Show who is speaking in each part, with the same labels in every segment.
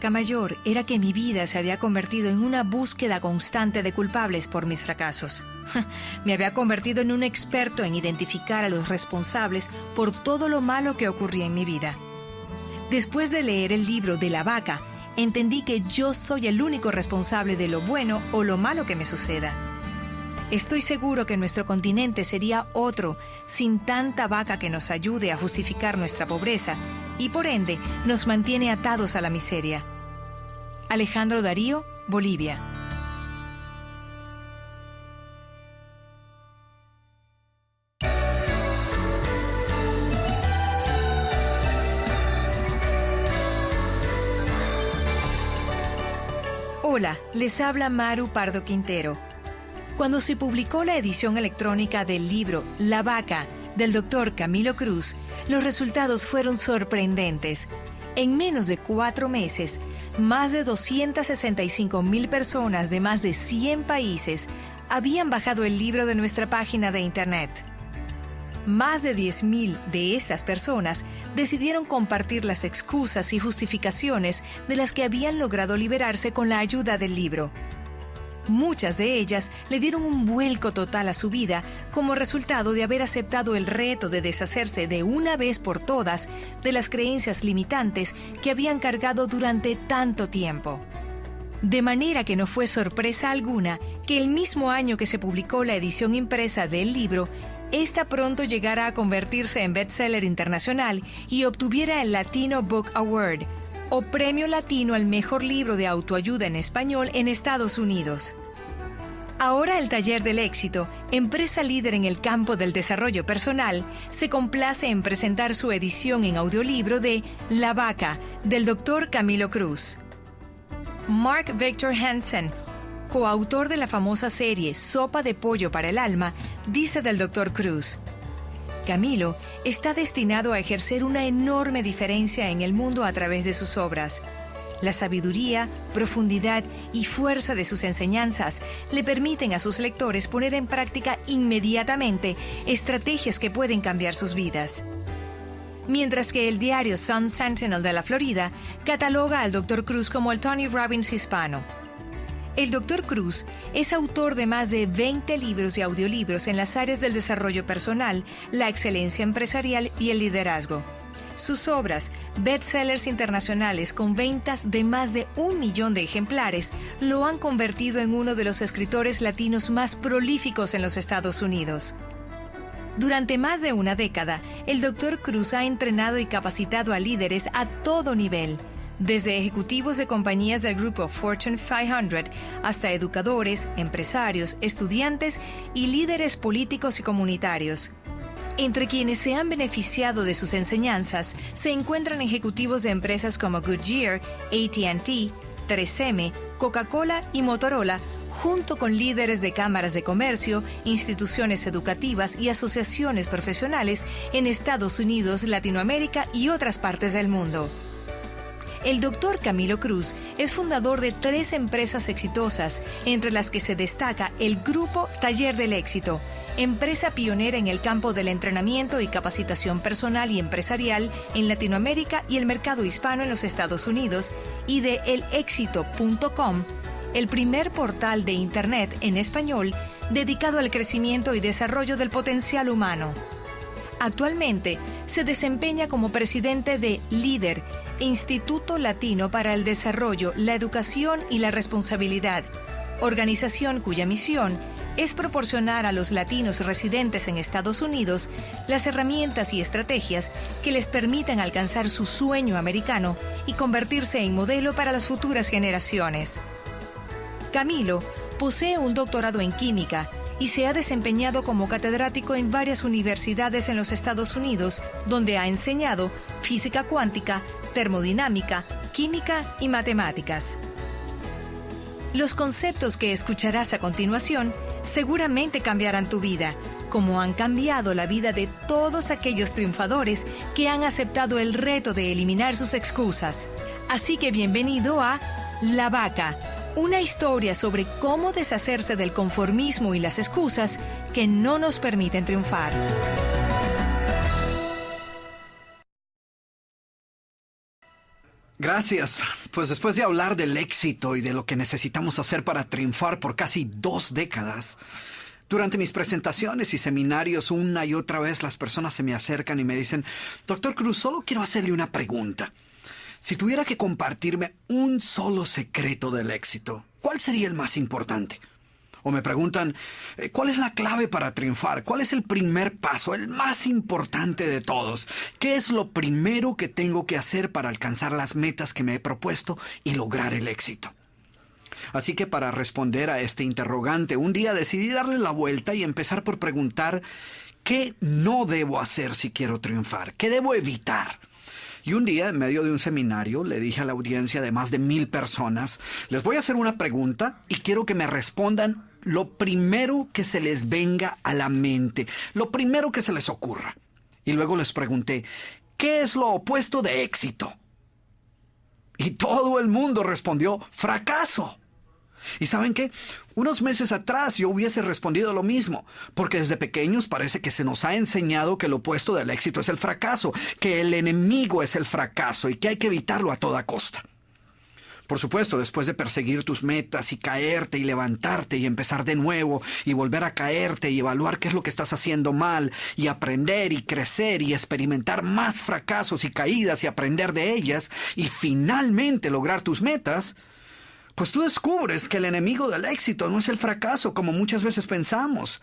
Speaker 1: vaca mayor era que mi vida se había convertido en una búsqueda constante de culpables por mis fracasos. Me había convertido en un experto en identificar a los responsables por todo lo malo que ocurría en mi vida. Después de leer el libro de la vaca, entendí que yo soy el único responsable de lo bueno o lo malo que me suceda. Estoy seguro que nuestro continente sería otro sin tanta vaca que nos ayude a justificar nuestra pobreza y por ende nos mantiene atados a la miseria. Alejandro Darío, Bolivia. Hola, les habla Maru Pardo Quintero. Cuando se publicó la edición electrónica del libro La Vaca, del Dr. Camilo Cruz, los resultados fueron sorprendentes. En menos de 4 meses, más de 265,000 personas de más de 100 países habían bajado el libro de nuestra página de internet. Más de 10,000 de estas personas decidieron compartir las excusas y justificaciones de las que habían logrado liberarse con la ayuda del libro. Muchas de ellas le dieron un vuelco total a su vida como resultado de haber aceptado el reto de deshacerse de una vez por todas de las creencias limitantes que habían cargado durante tanto tiempo. De manera que no fue sorpresa alguna que el mismo año que se publicó la edición impresa del libro, esta pronto llegara a convertirse en bestseller internacional y obtuviera el Latino Book Award, o Premio Latino al Mejor Libro de Autoayuda en Español en Estados Unidos. Ahora el Taller del Éxito, empresa líder en el campo del desarrollo personal, se complace en presentar su edición en audiolibro de La Vaca, del Dr. Camilo Cruz. Mark Victor Hansen, coautor de la famosa serie Sopa de Pollo para el Alma, dice del Dr. Cruz: Camilo está destinado a ejercer una enorme diferencia en el mundo a través de sus obras. La sabiduría, profundidad y fuerza de sus enseñanzas le permiten a sus lectores poner en práctica inmediatamente estrategias que pueden cambiar sus vidas. Mientras que el diario Sun Sentinel de la Florida cataloga al Dr. Cruz como el Tony Robbins hispano. El Dr. Cruz es autor de más de 20 libros y audiolibros en las áreas del desarrollo personal, la excelencia empresarial y el liderazgo. Sus obras, bestsellers internacionales con ventas de más de 1 millón de ejemplares, lo han convertido en uno de los escritores latinos más prolíficos en los Estados Unidos. Durante más de una década, el Dr. Cruz ha entrenado y capacitado a líderes a todo nivel, desde ejecutivos de compañías del grupo Fortune 500 hasta educadores, empresarios, estudiantes y líderes políticos y comunitarios. Entre quienes se han beneficiado de sus enseñanzas se encuentran ejecutivos de empresas como Goodyear, AT&T, 3M, Coca-Cola y Motorola, junto con líderes de cámaras de comercio, instituciones educativas y asociaciones profesionales en Estados Unidos, Latinoamérica y otras partes del mundo. El Dr. Camilo Cruz es fundador de 3 empresas exitosas, entre las que se destaca el Grupo Taller del Éxito, empresa pionera en el campo del entrenamiento y capacitación personal y empresarial en Latinoamérica y el mercado hispano en los Estados Unidos, y de elexito.com, el primer portal de Internet en español dedicado al crecimiento y desarrollo del potencial humano. Actualmente se desempeña como presidente de LEADER, Instituto Latino para el Desarrollo, la Educación y la Responsabilidad, organización cuya misión es proporcionar a los latinos residentes en Estados Unidos las herramientas y estrategias que les permitan alcanzar su sueño americano y convertirse en modelo para las futuras generaciones. Camilo posee un doctorado en química y se ha desempeñado como catedrático en varias universidades en los Estados Unidos, donde ha enseñado física cuántica, termodinámica, química y matemáticas. Los conceptos que escucharás a continuación seguramente cambiarán tu vida, como han cambiado la vida de todos aquellos triunfadores que han aceptado el reto de eliminar sus excusas. Así que bienvenido a La Vaca, una historia sobre cómo deshacerse del conformismo y las excusas que no nos permiten triunfar.
Speaker 2: Gracias. Pues después de hablar del éxito y de lo que necesitamos hacer para triunfar por casi 2 décadas, durante mis presentaciones y seminarios una y otra vez las personas se me acercan y me dicen, Doctor Cruz, solo quiero hacerle una pregunta. Si tuviera que compartirme un solo secreto del éxito, ¿cuál sería el más importante? O me preguntan, ¿cuál es la clave para triunfar? ¿Cuál es el primer paso, el más importante de todos? ¿Qué es lo primero que tengo que hacer para alcanzar las metas que me he propuesto y lograr el éxito? Así que para responder a este interrogante, un día decidí darle la vuelta y empezar por preguntar, ¿qué no debo hacer si quiero triunfar? ¿Qué debo evitar? Y un día, en medio de un seminario, le dije a la audiencia de más de 1000 personas, les voy a hacer una pregunta y quiero que me respondan lo primero que se les venga a la mente, lo primero que se les ocurra. Y luego les pregunté, ¿qué es lo opuesto de éxito? Y todo el mundo respondió, fracaso. ¿Y saben qué? Unos meses atrás yo hubiese respondido lo mismo, porque desde pequeños parece que se nos ha enseñado que lo opuesto del éxito es el fracaso, que el enemigo es el fracaso y que hay que evitarlo a toda costa. Por supuesto, después de perseguir tus metas y caerte y levantarte y empezar de nuevo y volver a caerte y evaluar qué es lo que estás haciendo mal y aprender y crecer y experimentar más fracasos y caídas y aprender de ellas y finalmente lograr tus metas, pues tú descubres que el enemigo del éxito no es el fracaso como muchas veces pensamos.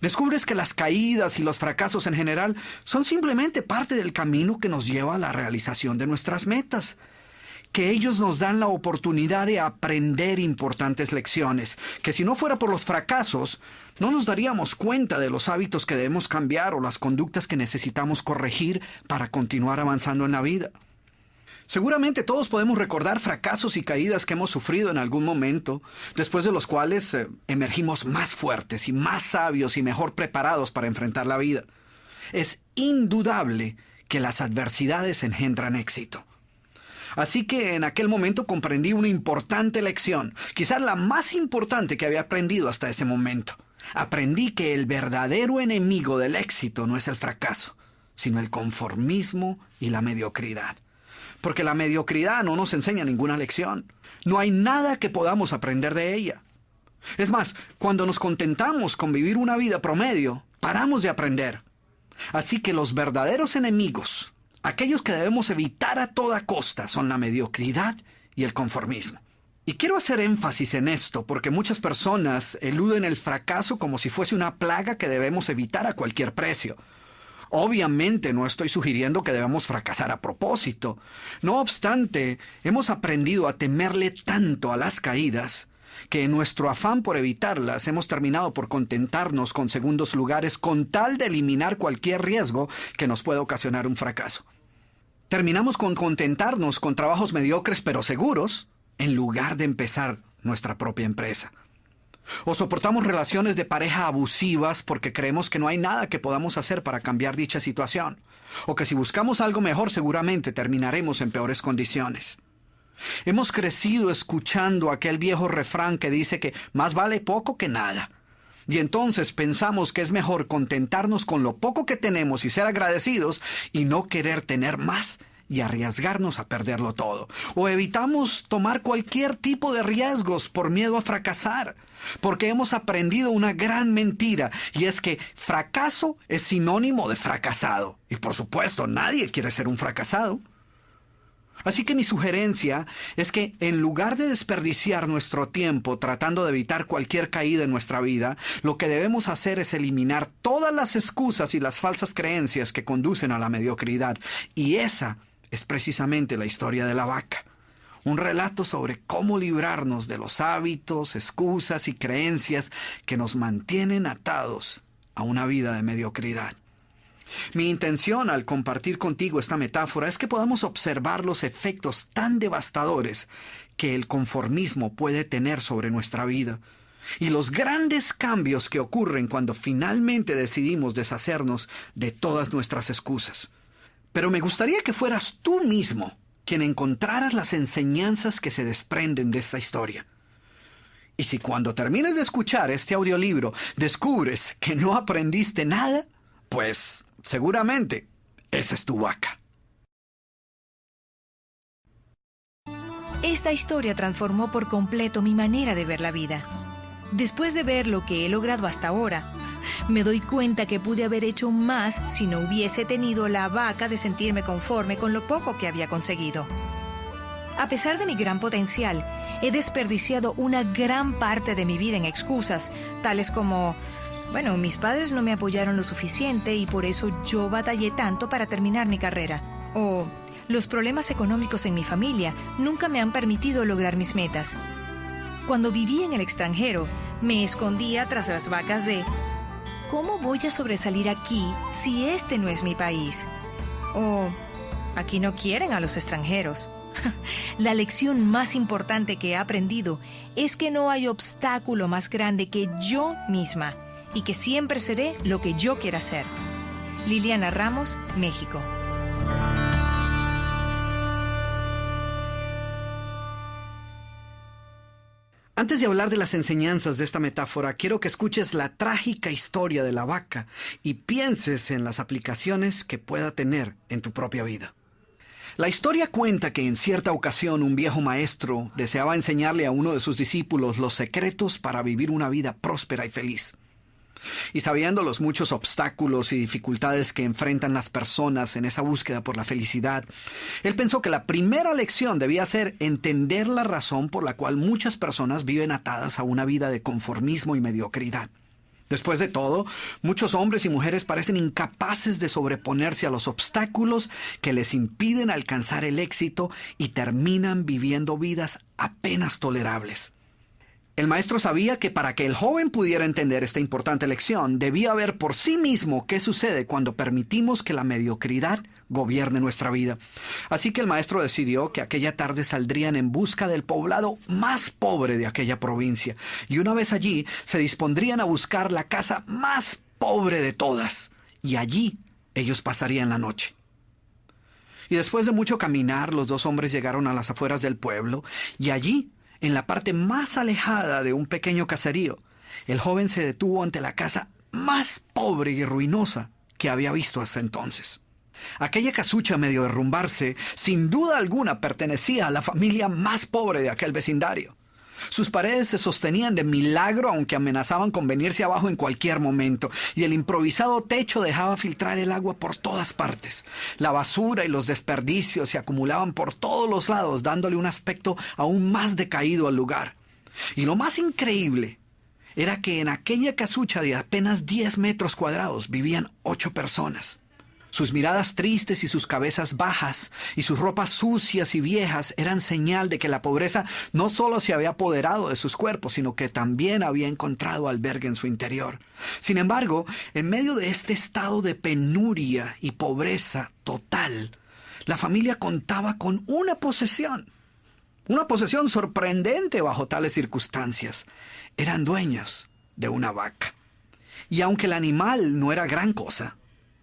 Speaker 2: Descubres que las caídas y los fracasos en general son simplemente parte del camino que nos lleva a la realización de nuestras metas. Que ellos nos dan la oportunidad de aprender importantes lecciones, que si no fuera por los fracasos, no nos daríamos cuenta de los hábitos que debemos cambiar o las conductas que necesitamos corregir para continuar avanzando en la vida. Seguramente todos podemos recordar fracasos y caídas que hemos sufrido en algún momento, después de los cuales emergimos más fuertes y más sabios y mejor preparados para enfrentar la vida. Es indudable que las adversidades engendran éxito. Así que en aquel momento comprendí una importante lección, quizás la más importante que había aprendido hasta ese momento. Aprendí que el verdadero enemigo del éxito no es el fracaso, sino el conformismo y la mediocridad. Porque la mediocridad no nos enseña ninguna lección. No hay nada que podamos aprender de ella. Es más, cuando nos contentamos con vivir una vida promedio, paramos de aprender. Así que los verdaderos enemigos, aquellos que debemos evitar a toda costa, son la mediocridad y el conformismo. Y quiero hacer énfasis en esto porque muchas personas eluden el fracaso como si fuese una plaga que debemos evitar a cualquier precio. Obviamente no estoy sugiriendo que debamos fracasar a propósito. No obstante, hemos aprendido a temerle tanto a las caídas que en nuestro afán por evitarlas hemos terminado por contentarnos con segundos lugares con tal de eliminar cualquier riesgo que nos pueda ocasionar un fracaso. Terminamos con contentarnos con trabajos mediocres pero seguros en lugar de empezar nuestra propia empresa. O soportamos relaciones de pareja abusivas porque creemos que no hay nada que podamos hacer para cambiar dicha situación. O que si buscamos algo mejor seguramente terminaremos en peores condiciones. Hemos crecido escuchando aquel viejo refrán que dice que más vale poco que nada. Y entonces pensamos que es mejor contentarnos con lo poco que tenemos y ser agradecidos y no querer tener más y arriesgarnos a perderlo todo. O evitamos tomar cualquier tipo de riesgos por miedo a fracasar. Porque hemos aprendido una gran mentira, y es que fracaso es sinónimo de fracasado. Y por supuesto, nadie quiere ser un fracasado. Así que mi sugerencia es que en lugar de desperdiciar nuestro tiempo tratando de evitar cualquier caída en nuestra vida, lo que debemos hacer es eliminar todas las excusas y las falsas creencias que conducen a la mediocridad. Y esa es precisamente la historia de la vaca. Un relato sobre cómo librarnos de los hábitos, excusas y creencias que nos mantienen atados a una vida de mediocridad. Mi intención al compartir contigo esta metáfora es que podamos observar los efectos tan devastadores que el conformismo puede tener sobre nuestra vida y los grandes cambios que ocurren cuando finalmente decidimos deshacernos de todas nuestras excusas. Pero me gustaría que fueras tú mismo quien encontraras las enseñanzas que se desprenden de esta historia. Y si cuando termines de escuchar este audiolibro descubres que no aprendiste nada, pues seguramente esa es tu vaca.
Speaker 1: Esta historia transformó por completo mi manera de ver la vida. Después de ver lo que he logrado hasta ahora, me doy cuenta que pude haber hecho más si no hubiese tenido la vaca de sentirme conforme con lo poco que había conseguido. A pesar de mi gran potencial, he desperdiciado una gran parte de mi vida en excusas, tales como, mis padres no me apoyaron lo suficiente y por eso yo batallé tanto para terminar mi carrera. O, los problemas económicos en mi familia nunca me han permitido lograr mis metas. Cuando viví en el extranjero, me escondía tras las vacas de ¿cómo voy a sobresalir aquí si este no es mi país? O aquí no quieren a los extranjeros. La lección más importante que he aprendido es que no hay obstáculo más grande que yo misma y que siempre seré lo que yo quiera ser. Liliana Ramos, México.
Speaker 2: Antes de hablar de las enseñanzas de esta metáfora, quiero que escuches la trágica historia de la vaca y pienses en las aplicaciones que pueda tener en tu propia vida. La historia cuenta que en cierta ocasión un viejo maestro deseaba enseñarle a uno de sus discípulos los secretos para vivir una vida próspera y feliz. Y sabiendo los muchos obstáculos y dificultades que enfrentan las personas en esa búsqueda por la felicidad, él pensó que la primera lección debía ser entender la razón por la cual muchas personas viven atadas a una vida de conformismo y mediocridad. Después de todo, muchos hombres y mujeres parecen incapaces de sobreponerse a los obstáculos que les impiden alcanzar el éxito y terminan viviendo vidas apenas tolerables. El maestro sabía que para que el joven pudiera entender esta importante lección, debía ver por sí mismo qué sucede cuando permitimos que la mediocridad gobierne nuestra vida. Así que el maestro decidió que aquella tarde saldrían en busca del poblado más pobre de aquella provincia, y una vez allí se dispondrían a buscar la casa más pobre de todas, y allí ellos pasarían la noche. Y después de mucho caminar, los dos hombres llegaron a las afueras del pueblo, y allí, en la parte más alejada de un pequeño caserío, el joven se detuvo ante la casa más pobre y ruinosa que había visto hasta entonces. Aquella casucha a medio derrumbarse, sin duda alguna pertenecía a la familia más pobre de aquel vecindario. Sus paredes se sostenían de milagro, aunque amenazaban con venirse abajo en cualquier momento, y el improvisado techo dejaba filtrar el agua por todas partes. La basura y los desperdicios se acumulaban por todos los lados, dándole un aspecto aún más decaído al lugar. Y lo más increíble era que en aquella casucha de apenas 10 metros cuadrados vivían 8 personas. Sus miradas tristes y sus cabezas bajas y sus ropas sucias y viejas eran señal de que la pobreza no solo se había apoderado de sus cuerpos, sino que también había encontrado albergue en su interior. Sin embargo, en medio de este estado de penuria y pobreza total, la familia contaba con una posesión sorprendente bajo tales circunstancias. Eran dueños de una vaca. Y aunque el animal no era gran cosa,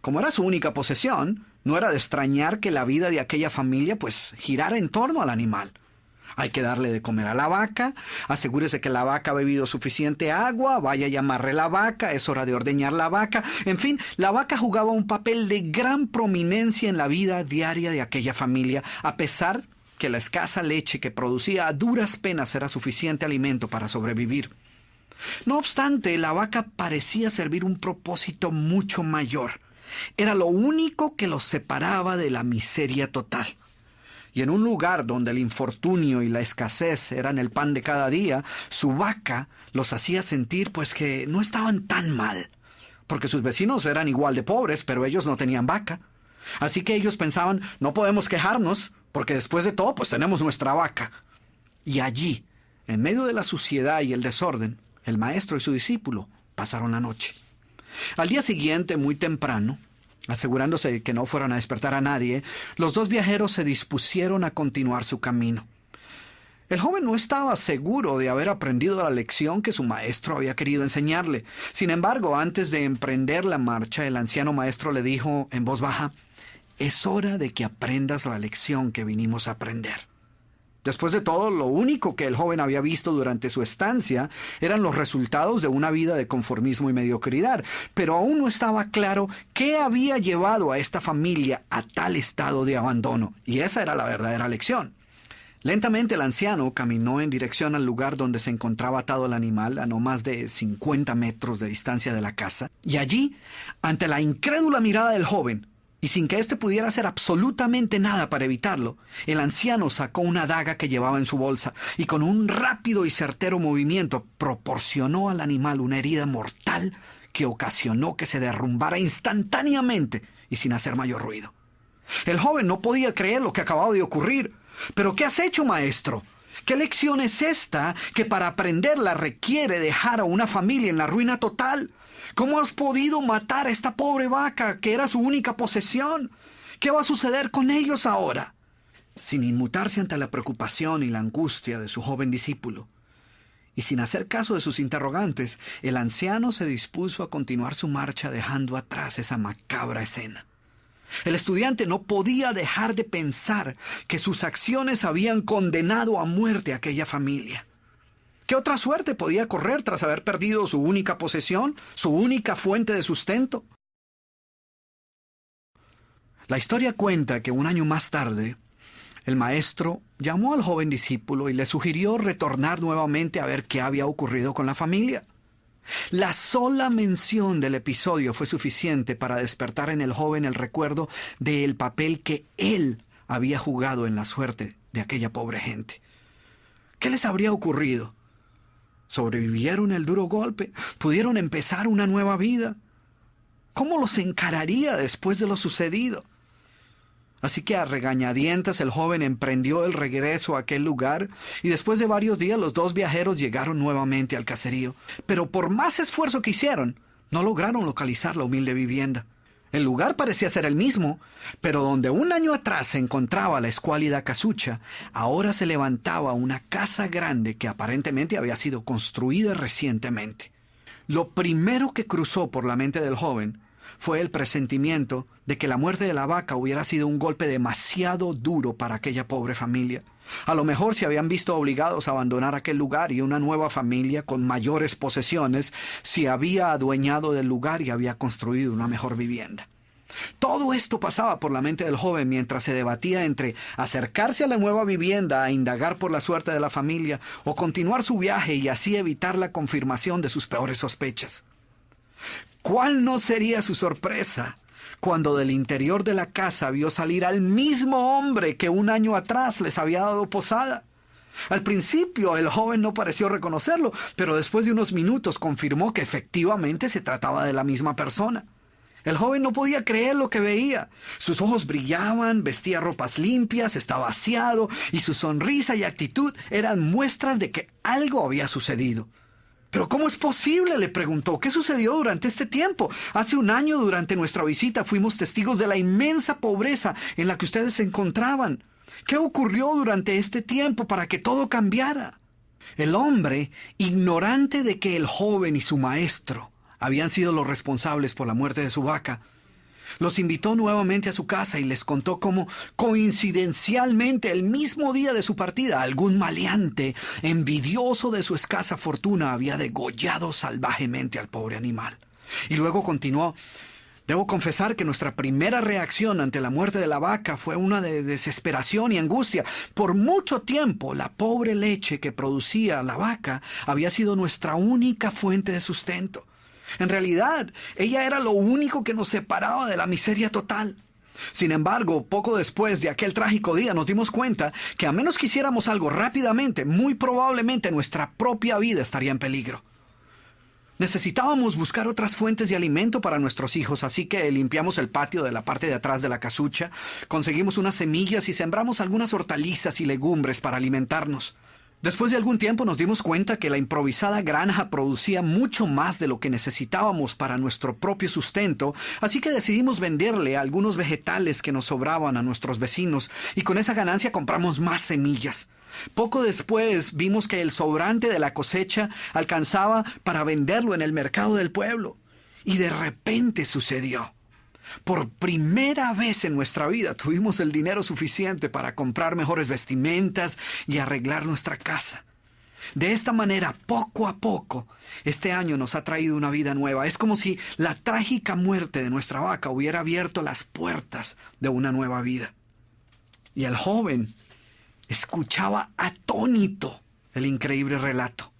Speaker 2: como era su única posesión, no era de extrañar que la vida de aquella familia girara en torno al animal. Hay que darle de comer a la vaca, asegúrese que la vaca ha bebido suficiente agua, vaya a llamarle la vaca, es hora de ordeñar la vaca. En fin, la vaca jugaba un papel de gran prominencia en la vida diaria de aquella familia, a pesar que la escasa leche que producía a duras penas era suficiente alimento para sobrevivir. No obstante, la vaca parecía servir un propósito mucho mayor. Era lo único que los separaba de la miseria total. Y en un lugar donde el infortunio y la escasez eran el pan de cada día, su vaca los hacía sentir que no estaban tan mal, porque sus vecinos eran igual de pobres, pero ellos no tenían vaca. Así que ellos pensaban, no podemos quejarnos, porque después de todo, tenemos nuestra vaca. Y allí, en medio de la suciedad y el desorden, el maestro y su discípulo pasaron la noche. Al día siguiente, muy temprano, asegurándose de que no fueran a despertar a nadie, los dos viajeros se dispusieron a continuar su camino. El joven no estaba seguro de haber aprendido la lección que su maestro había querido enseñarle. Sin embargo, antes de emprender la marcha, el anciano maestro le dijo en voz baja: «Es hora de que aprendas la lección que vinimos a aprender». Después de todo, lo único que el joven había visto durante su estancia eran los resultados de una vida de conformismo y mediocridad, pero aún no estaba claro qué había llevado a esta familia a tal estado de abandono, y esa era la verdadera lección. Lentamente el anciano caminó en dirección al lugar donde se encontraba atado el animal, a no más de 50 metros de distancia de la casa, y allí, ante la incrédula mirada del joven, y sin que éste pudiera hacer absolutamente nada para evitarlo, el anciano sacó una daga que llevaba en su bolsa y con un rápido y certero movimiento proporcionó al animal una herida mortal que ocasionó que se derrumbara instantáneamente y sin hacer mayor ruido. El joven no podía creer lo que acababa de ocurrir. «¿Pero qué has hecho, maestro? ¿Qué lección es esta que para aprenderla requiere dejar a una familia en la ruina total? ¿Cómo has podido matar a esta pobre vaca que era su única posesión? ¿Qué va a suceder con ellos ahora?» Sin inmutarse ante la preocupación y la angustia de su joven discípulo, y sin hacer caso de sus interrogantes, el anciano se dispuso a continuar su marcha dejando atrás esa macabra escena. El estudiante no podía dejar de pensar que sus acciones habían condenado a muerte a aquella familia. ¿Qué otra suerte podía correr tras haber perdido su única posesión, su única fuente de sustento? La historia cuenta que un año más tarde, el maestro llamó al joven discípulo y le sugirió retornar nuevamente a ver qué había ocurrido con la familia. La sola mención del episodio fue suficiente para despertar en el joven el recuerdo del papel que él había jugado en la suerte de aquella pobre gente. ¿Qué les habría ocurrido? ¿Sobrevivieron el duro golpe? ¿Pudieron empezar una nueva vida? ¿Cómo los encararía después de lo sucedido? Así que a regañadientes el joven emprendió el regreso a aquel lugar y después de varios días los dos viajeros llegaron nuevamente al caserío. Pero por más esfuerzo que hicieron, no lograron localizar la humilde vivienda. El lugar parecía ser el mismo, pero donde un año atrás se encontraba la escuálida casucha, ahora se levantaba una casa grande que aparentemente había sido construida recientemente. Lo primero que cruzó por la mente del joven fue el presentimiento de que la muerte de la vaca hubiera sido un golpe demasiado duro para aquella pobre familia. A lo mejor se habían visto obligados a abandonar aquel lugar y una nueva familia con mayores posesiones se había adueñado del lugar y había construido una mejor vivienda. Todo esto pasaba por la mente del joven mientras se debatía entre acercarse a la nueva vivienda a indagar por la suerte de la familia o continuar su viaje y así evitar la confirmación de sus peores sospechas. ¿Cuál no sería su sorpresa cuando del interior de la casa vio salir al mismo hombre que un año atrás les había dado posada? Al principio el joven no pareció reconocerlo, pero después de unos minutos confirmó que efectivamente se trataba de la misma persona. El joven no podía creer lo que veía. Sus ojos brillaban, vestía ropas limpias, estaba aseado y su sonrisa y actitud eran muestras de que algo había sucedido. «¿Pero cómo es posible?», le preguntó. «¿Qué sucedió durante este tiempo? Hace un año, durante nuestra visita, fuimos testigos de la inmensa pobreza en la que ustedes se encontraban. ¿Qué ocurrió durante este tiempo para que todo cambiara?». El hombre, ignorante de que el joven y su maestro habían sido los responsables por la muerte de su vaca, los invitó nuevamente a su casa y les contó cómo, coincidencialmente, el mismo día de su partida, algún maleante, envidioso de su escasa fortuna, había degollado salvajemente al pobre animal. Y luego continuó: «Debo confesar que nuestra primera reacción ante la muerte de la vaca fue una de desesperación y angustia. Por mucho tiempo, la pobre leche que producía la vaca había sido nuestra única fuente de sustento. En realidad, ella era lo único que nos separaba de la miseria total. Sin embargo, poco después de aquel trágico día nos dimos cuenta que a menos que hiciéramos algo rápidamente, muy probablemente nuestra propia vida estaría en peligro. Necesitábamos buscar otras fuentes de alimento para nuestros hijos, así que limpiamos el patio de la parte de atrás de la casucha, conseguimos unas semillas y sembramos algunas hortalizas y legumbres para alimentarnos. Después de algún tiempo nos dimos cuenta que la improvisada granja producía mucho más de lo que necesitábamos para nuestro propio sustento, así que decidimos venderle algunos vegetales que nos sobraban a nuestros vecinos y con esa ganancia compramos más semillas. Poco después vimos que el sobrante de la cosecha alcanzaba para venderlo en el mercado del pueblo. Y de repente sucedió. Por primera vez en nuestra vida tuvimos el dinero suficiente para comprar mejores vestimentas y arreglar nuestra casa. De esta manera, poco a poco, este año nos ha traído una vida nueva. Es como si la trágica muerte de nuestra vaca hubiera abierto las puertas de una nueva vida». Y el joven, escuchaba atónito el increíble relato.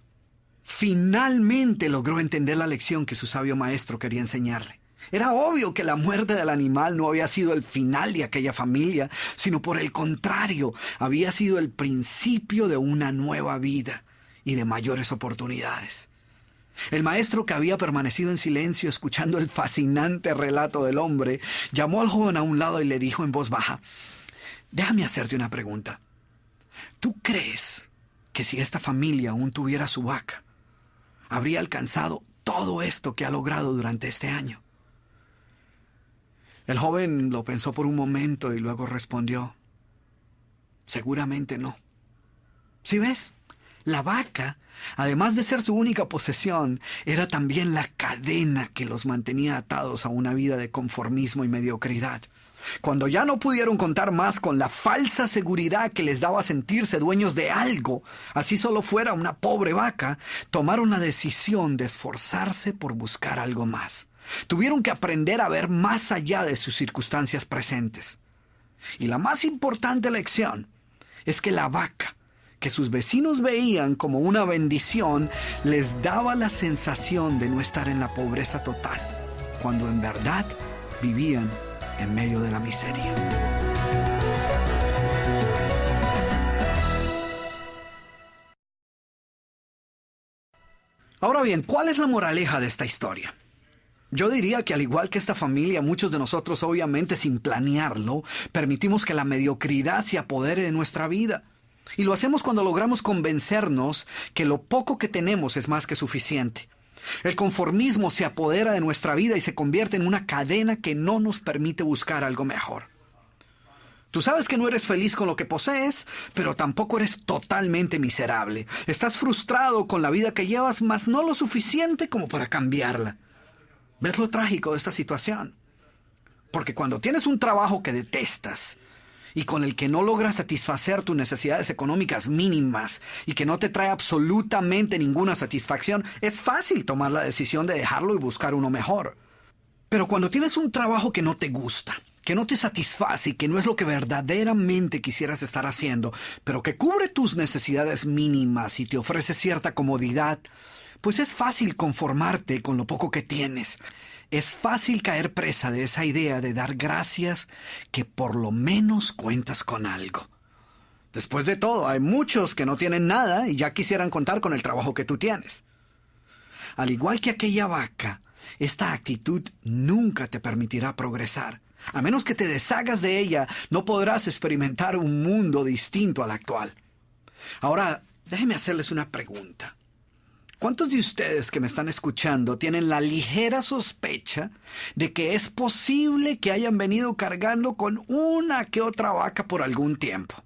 Speaker 2: Finalmente logró entender la lección que su sabio maestro quería enseñarle. Era obvio que la muerte del animal no había sido el final de aquella familia, sino por el contrario, había sido el principio de una nueva vida y de mayores oportunidades. El maestro, que había permanecido en silencio escuchando el fascinante relato del hombre, llamó al joven a un lado y le dijo en voz baja: «Déjame hacerte una pregunta. ¿Tú crees que si esta familia aún tuviera su vaca, habría alcanzado todo esto que ha logrado durante este año?» El joven lo pensó por un momento y luego respondió: «Seguramente no. ¿Sí ves? La vaca, además de ser su única posesión, era también la cadena que los mantenía atados a una vida de conformismo y mediocridad. Cuando ya no pudieron contar más con la falsa seguridad que les daba sentirse dueños de algo, así solo fuera una pobre vaca, tomaron la decisión de esforzarse por buscar algo más. Tuvieron que aprender a ver más allá de sus circunstancias presentes. Y la más importante lección es que la vaca, que sus vecinos veían como una bendición, les daba la sensación de no estar en la pobreza total, cuando en verdad vivían en medio de la miseria. Ahora bien, ¿cuál es la moraleja de esta historia? Yo diría que, al igual que esta familia, muchos de nosotros, obviamente sin planearlo, permitimos que la mediocridad se apodere de nuestra vida. Y lo hacemos cuando logramos convencernos que lo poco que tenemos es más que suficiente. El conformismo se apodera de nuestra vida y se convierte en una cadena que no nos permite buscar algo mejor. Tú sabes que no eres feliz con lo que posees, pero tampoco eres totalmente miserable. Estás frustrado con la vida que llevas, mas no lo suficiente como para cambiarla. ¿Ves lo trágico de esta situación? Porque cuando tienes un trabajo que detestas y con el que no logras satisfacer tus necesidades económicas mínimas y que no te trae absolutamente ninguna satisfacción, es fácil tomar la decisión de dejarlo y buscar uno mejor. Pero cuando tienes un trabajo que no te gusta, que no te satisface y que no es lo que verdaderamente quisieras estar haciendo, pero que cubre tus necesidades mínimas y te ofrece cierta comodidad, pues es fácil conformarte con lo poco que tienes. Es fácil caer presa de esa idea de dar gracias que por lo menos cuentas con algo. Después de todo, hay muchos que no tienen nada y ya quisieran contar con el trabajo que tú tienes. Al igual que aquella vaca, esta actitud nunca te permitirá progresar. A menos que te deshagas de ella, no podrás experimentar un mundo distinto al actual. Ahora, déjenme hacerles una pregunta. ¿Cuántos de ustedes que me están escuchando tienen la ligera sospecha de que es posible que hayan venido cargando con una que otra vaca por algún tiempo?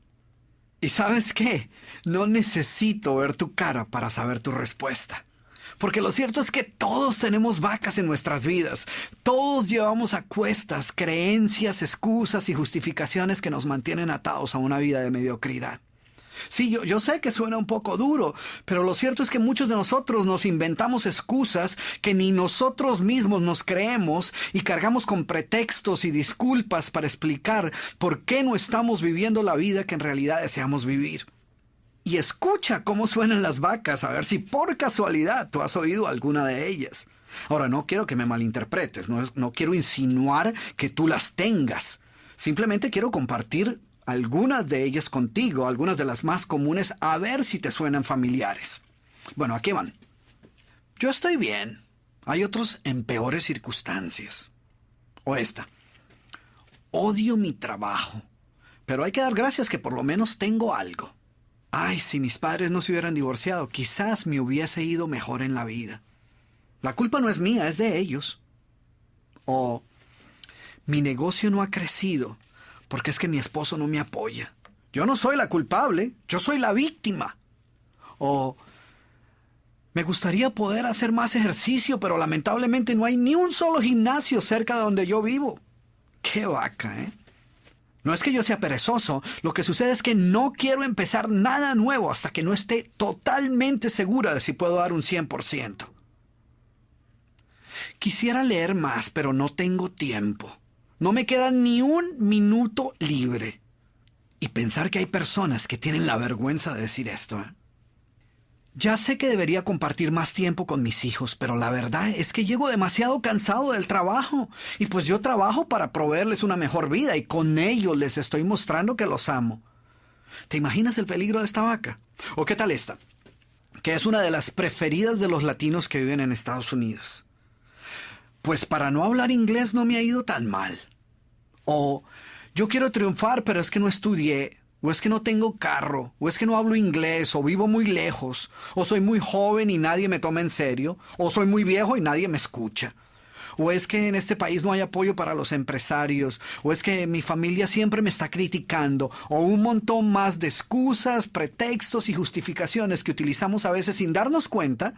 Speaker 2: ¿Y sabes qué? No necesito ver tu cara para saber tu respuesta. Porque lo cierto es que todos tenemos vacas en nuestras vidas. Todos llevamos a cuestas creencias, excusas y justificaciones que nos mantienen atados a una vida de mediocridad. Sí, yo sé que suena un poco duro, pero lo cierto es que muchos de nosotros nos inventamos excusas que ni nosotros mismos nos creemos y cargamos con pretextos y disculpas para explicar por qué no estamos viviendo la vida que en realidad deseamos vivir. Y escucha cómo suenan las vacas, a ver si por casualidad tú has oído alguna de ellas. Ahora, no quiero que me malinterpretes, no quiero insinuar que tú las tengas. Simplemente quiero compartir algunas de ellas contigo, algunas de las más comunes, a ver si te suenan familiares. Bueno, aquí van. Yo estoy bien. Hay otros en peores circunstancias. O esta. Odio mi trabajo, pero hay que dar gracias que por lo menos tengo algo. Ay, si mis padres no se hubieran divorciado, quizás me hubiese ido mejor en la vida. La culpa no es mía, es de ellos. O mi negocio no ha crecido porque es que mi esposo no me apoya. Yo no soy la culpable, yo soy la víctima. O me gustaría poder hacer más ejercicio, pero lamentablemente no hay ni un solo gimnasio cerca de donde yo vivo. ¡Qué vaca, eh! No es que yo sea perezoso, lo que sucede es que no quiero empezar nada nuevo hasta que no esté totalmente segura de si puedo dar un 100%. Quisiera leer más, pero no tengo tiempo. No me queda ni un minuto libre. Y pensar que hay personas que tienen la vergüenza de decir esto, ¿eh? Ya sé que debería compartir más tiempo con mis hijos, pero la verdad es que llego demasiado cansado del trabajo. Y pues yo trabajo para proveerles una mejor vida y con ello les estoy mostrando que los amo. ¿Te imaginas el peligro de esta vaca? ¿O qué tal esta? Que es una de las preferidas de los latinos que viven en Estados Unidos. Pues para no hablar inglés no me ha ido tan mal. O yo quiero triunfar, pero es que no estudié. O es que no tengo carro, o es que no hablo inglés, o vivo muy lejos, o soy muy joven y nadie me toma en serio, o soy muy viejo y nadie me escucha. O es que en este país no hay apoyo para los empresarios, o es que mi familia siempre me está criticando, o un montón más de excusas, pretextos y justificaciones que utilizamos a veces sin darnos cuenta,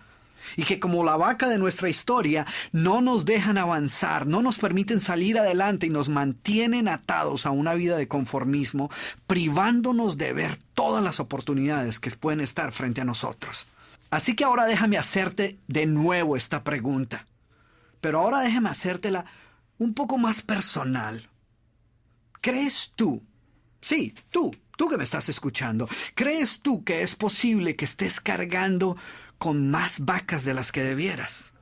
Speaker 2: y que como la vaca de nuestra historia no nos dejan avanzar, no nos permiten salir adelante y nos mantienen atados a una vida de conformismo, privándonos de ver todas las oportunidades que pueden estar frente a nosotros. Así que ahora déjame hacerte de nuevo esta pregunta, pero ahora déjame hacértela un poco más personal. ¿Crees tú? Sí, tú que me estás escuchando, ¿crees tú que es posible que estés cargando con más vacas de las que debieras?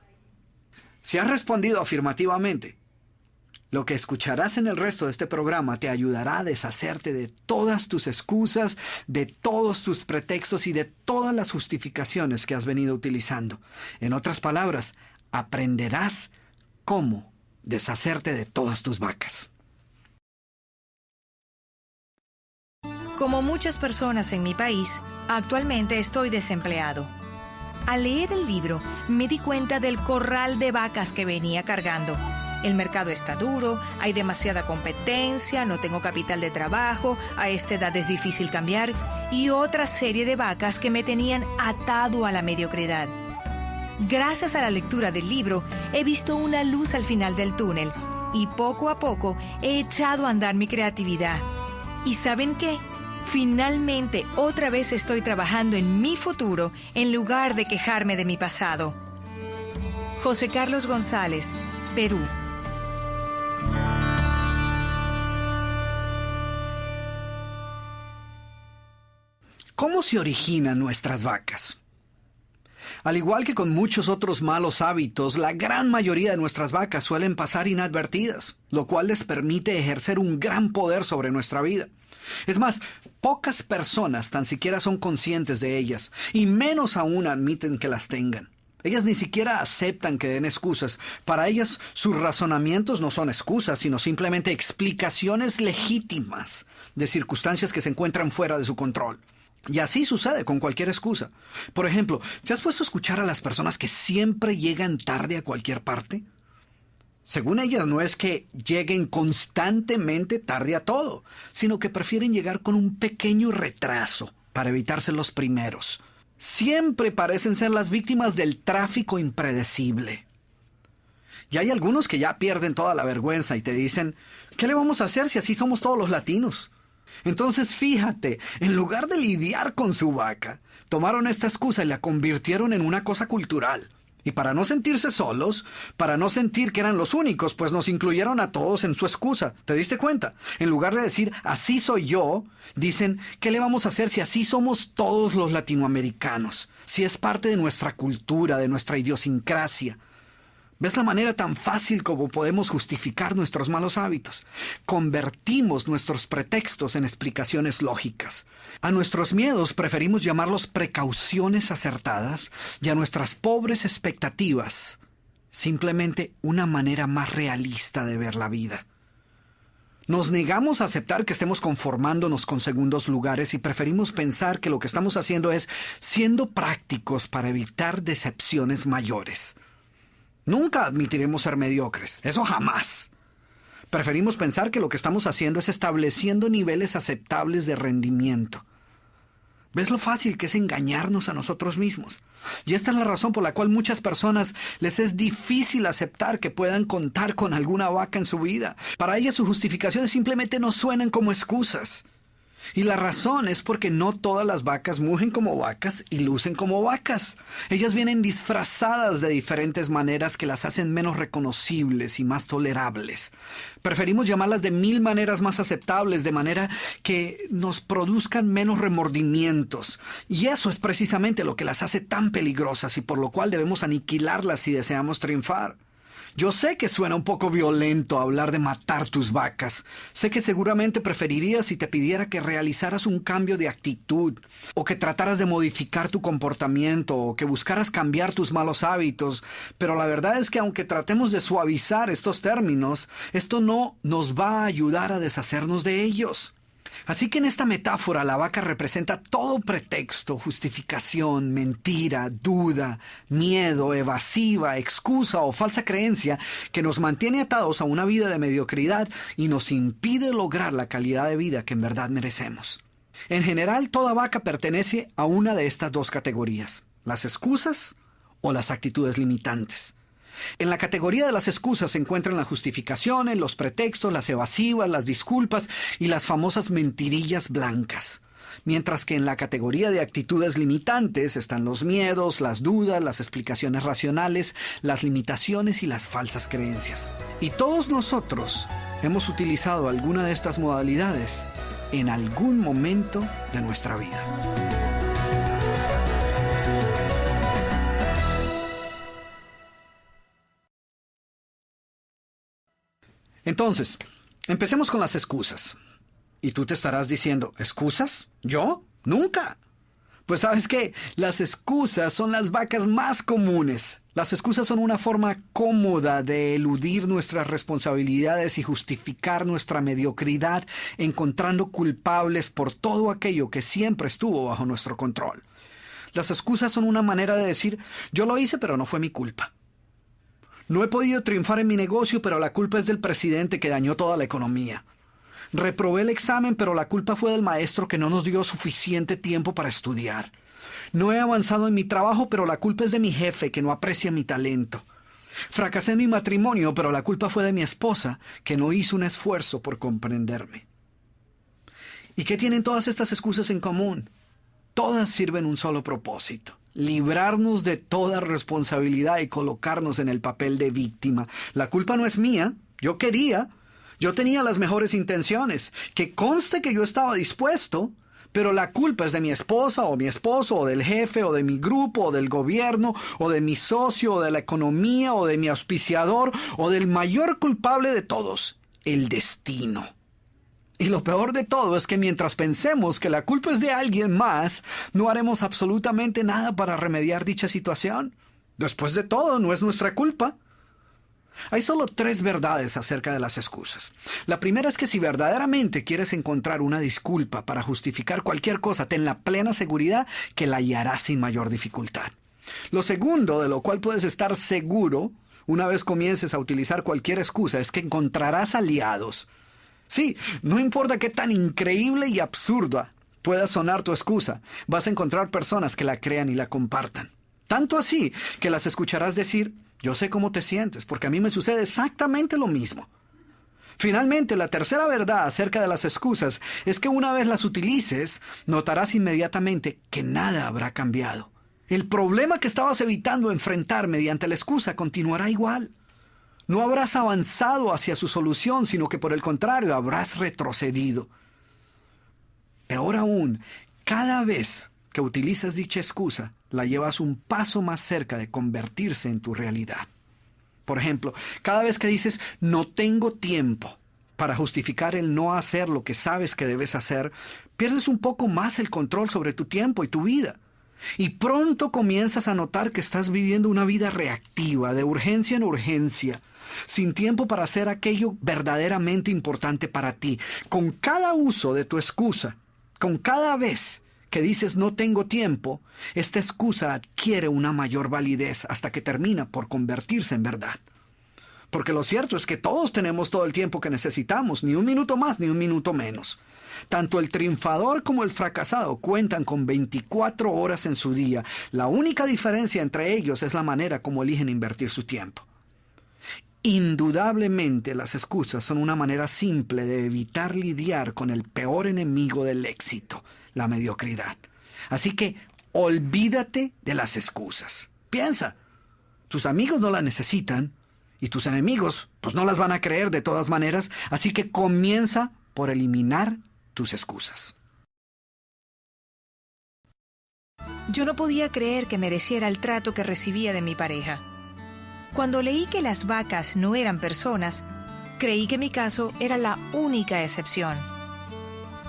Speaker 2: Si has respondido afirmativamente, lo que escucharás en el resto de este programa te ayudará a deshacerte de todas tus excusas, de todos tus pretextos y de todas las justificaciones que has venido utilizando. En otras palabras, aprenderás cómo deshacerte de todas tus vacas.
Speaker 1: Como muchas personas en mi país, actualmente estoy desempleado. Al leer el libro, me di cuenta del corral de vacas que venía cargando. El mercado está duro, hay demasiada competencia, no tengo capital de trabajo, a esta edad es difícil cambiar, y otra serie de vacas que me tenían atado a la mediocridad. Gracias a la lectura del libro, he visto una luz al final del túnel, y poco a poco he echado a andar mi creatividad. ¿Y saben qué? Finalmente, otra vez estoy trabajando en mi futuro en lugar de quejarme de mi pasado. José Carlos González, Perú.
Speaker 2: ¿Cómo se originan nuestras vacas? Al igual que con muchos otros malos hábitos, la gran mayoría de nuestras vacas suelen pasar inadvertidas, lo cual les permite ejercer un gran poder sobre nuestra vida. Es más, pocas personas tan siquiera son conscientes de ellas, y menos aún admiten que las tengan. Ellas ni siquiera aceptan que den excusas. Para ellas, sus razonamientos no son excusas, sino simplemente explicaciones legítimas de circunstancias que se encuentran fuera de su control. Y así sucede con cualquier excusa. Por ejemplo, ¿te has puesto a escuchar a las personas que siempre llegan tarde a cualquier parte? Según ellas, no es que lleguen constantemente tarde a todo, sino que prefieren llegar con un pequeño retraso para evitarse los primeros. Siempre parecen ser las víctimas del tráfico impredecible. Y hay algunos que ya pierden toda la vergüenza y te dicen, ¿qué le vamos a hacer si así somos todos los latinos? Entonces fíjate, en lugar de lidiar con su vaca, tomaron esta excusa y la convirtieron en una cosa cultural. Y para no sentirse solos, para no sentir que eran los únicos, pues nos incluyeron a todos en su excusa. ¿Te diste cuenta? En lugar de decir, así soy yo, dicen, ¿qué le vamos a hacer si así somos todos los latinoamericanos? Si es parte de nuestra cultura, de nuestra idiosincrasia. ¿Ves la manera tan fácil como podemos justificar nuestros malos hábitos? Convertimos nuestros pretextos en explicaciones lógicas. A nuestros miedos preferimos llamarlos precauciones acertadas y a nuestras pobres expectativas simplemente una manera más realista de ver la vida. Nos negamos a aceptar que estemos conformándonos con segundos lugares y preferimos pensar que lo que estamos haciendo es siendo prácticos para evitar decepciones mayores. Nunca admitiremos ser mediocres, eso jamás. Preferimos pensar que lo que estamos haciendo es estableciendo niveles aceptables de rendimiento. ¿Ves lo fácil que es engañarnos a nosotros mismos? Y esta es la razón por la cual muchas personas les es difícil aceptar que puedan contar con alguna vaca en su vida. Para ellas sus justificaciones simplemente no suenan como excusas. Y la razón es porque no todas las vacas mugen como vacas y lucen como vacas. Ellas vienen disfrazadas de diferentes maneras que las hacen menos reconocibles y más tolerables. Preferimos llamarlas de 1000 maneras más aceptables, de manera que nos produzcan menos remordimientos. Y eso es precisamente lo que las hace tan peligrosas y por lo cual debemos aniquilarlas si deseamos triunfar. Yo sé que suena un poco violento hablar de matar tus vacas. Sé que seguramente preferirías si te pidiera que realizaras un cambio de actitud, o que trataras de modificar tu comportamiento, o que buscaras cambiar tus malos hábitos. Pero la verdad es que aunque tratemos de suavizar estos términos, esto no nos va a ayudar a deshacernos de ellos. Así que en esta metáfora la vaca representa todo pretexto, justificación, mentira, duda, miedo, evasiva, excusa o falsa creencia que nos mantiene atados a una vida de mediocridad y nos impide lograr la calidad de vida que en verdad merecemos. En general, toda vaca pertenece a una de estas dos categorías, las excusas o las actitudes limitantes. En la categoría de las excusas se encuentran las justificaciones, los pretextos, las evasivas, las disculpas y las famosas mentirillas blancas. Mientras que en la categoría de actitudes limitantes están los miedos, las dudas, las explicaciones racionales, las limitaciones y las falsas creencias. Y todos nosotros hemos utilizado alguna de estas modalidades en algún momento de nuestra vida. Entonces, empecemos con las excusas. Y tú te estarás diciendo, ¿excusas? ¿Yo? ¡Nunca! Pues ¿sabes qué? Las excusas son las vacas más comunes. Las excusas son una forma cómoda de eludir nuestras responsabilidades y justificar nuestra mediocridad, encontrando culpables por todo aquello que siempre estuvo bajo nuestro control. Las excusas son una manera de decir, yo lo hice pero no fue mi culpa. No he podido triunfar en mi negocio, pero la culpa es del presidente que dañó toda la economía. Reprobé el examen, pero la culpa fue del maestro que no nos dio suficiente tiempo para estudiar. No he avanzado en mi trabajo, pero la culpa es de mi jefe que no aprecia mi talento. Fracasé en mi matrimonio, pero la culpa fue de mi esposa que no hizo un esfuerzo por comprenderme. ¿Y qué tienen todas estas excusas en común? Todas sirven un solo propósito: librarnos de toda responsabilidad y colocarnos en el papel de víctima. La culpa no es mía, yo tenía las mejores intenciones, que conste que yo estaba dispuesto, pero la culpa es de mi esposa o mi esposo o del jefe o de mi grupo o del gobierno o de mi socio o de la economía o de mi auspiciador o del mayor culpable de todos, el destino. Y lo peor de todo es que mientras pensemos que la culpa es de alguien más, no haremos absolutamente nada para remediar dicha situación. Después de todo, no es nuestra culpa. Hay solo 3 verdades acerca de las excusas. La primera es que si verdaderamente quieres encontrar una disculpa para justificar cualquier cosa, ten la plena seguridad que la hallarás sin mayor dificultad. Lo segundo, de lo cual puedes estar seguro una vez comiences a utilizar cualquier excusa, es que encontrarás aliados. Sí, no importa qué tan increíble y absurda pueda sonar tu excusa, vas a encontrar personas que la crean y la compartan. Tanto así que las escucharás decir, yo sé cómo te sientes, porque a mí me sucede exactamente lo mismo. Finalmente, la tercera verdad acerca de las excusas es que una vez las utilices, notarás inmediatamente que nada habrá cambiado. El problema que estabas evitando enfrentar mediante la excusa continuará igual. No habrás avanzado hacia su solución, sino que por el contrario habrás retrocedido. Peor aún, cada vez que utilizas dicha excusa, la llevas un paso más cerca de convertirse en tu realidad. Por ejemplo, cada vez que dices no tengo tiempo para justificar el no hacer lo que sabes que debes hacer, pierdes un poco más el control sobre tu tiempo y tu vida. Y pronto comienzas a notar que estás viviendo una vida reactiva, de urgencia en urgencia, sin tiempo para hacer aquello verdaderamente importante para ti. Con cada uso de tu excusa, con cada vez que dices no tengo tiempo, esta excusa adquiere una mayor validez hasta que termina por convertirse en verdad. Porque lo cierto es que todos tenemos todo el tiempo que necesitamos, ni un minuto más ni un minuto menos. Tanto el triunfador como el fracasado cuentan con 24 horas en su día. La única diferencia entre ellos es la manera como eligen invertir su tiempo. Indudablemente las excusas son una manera simple de evitar lidiar con el peor enemigo del éxito, la mediocridad. Así que olvídate de las excusas. Piensa, tus amigos no las necesitan y tus enemigos pues no las van a creer de todas maneras, así que comienza por eliminar tus excusas.
Speaker 1: Yo no podía creer que mereciera el trato que recibía de mi pareja. Cuando leí que las vacas no eran personas, creí que mi caso era la única excepción.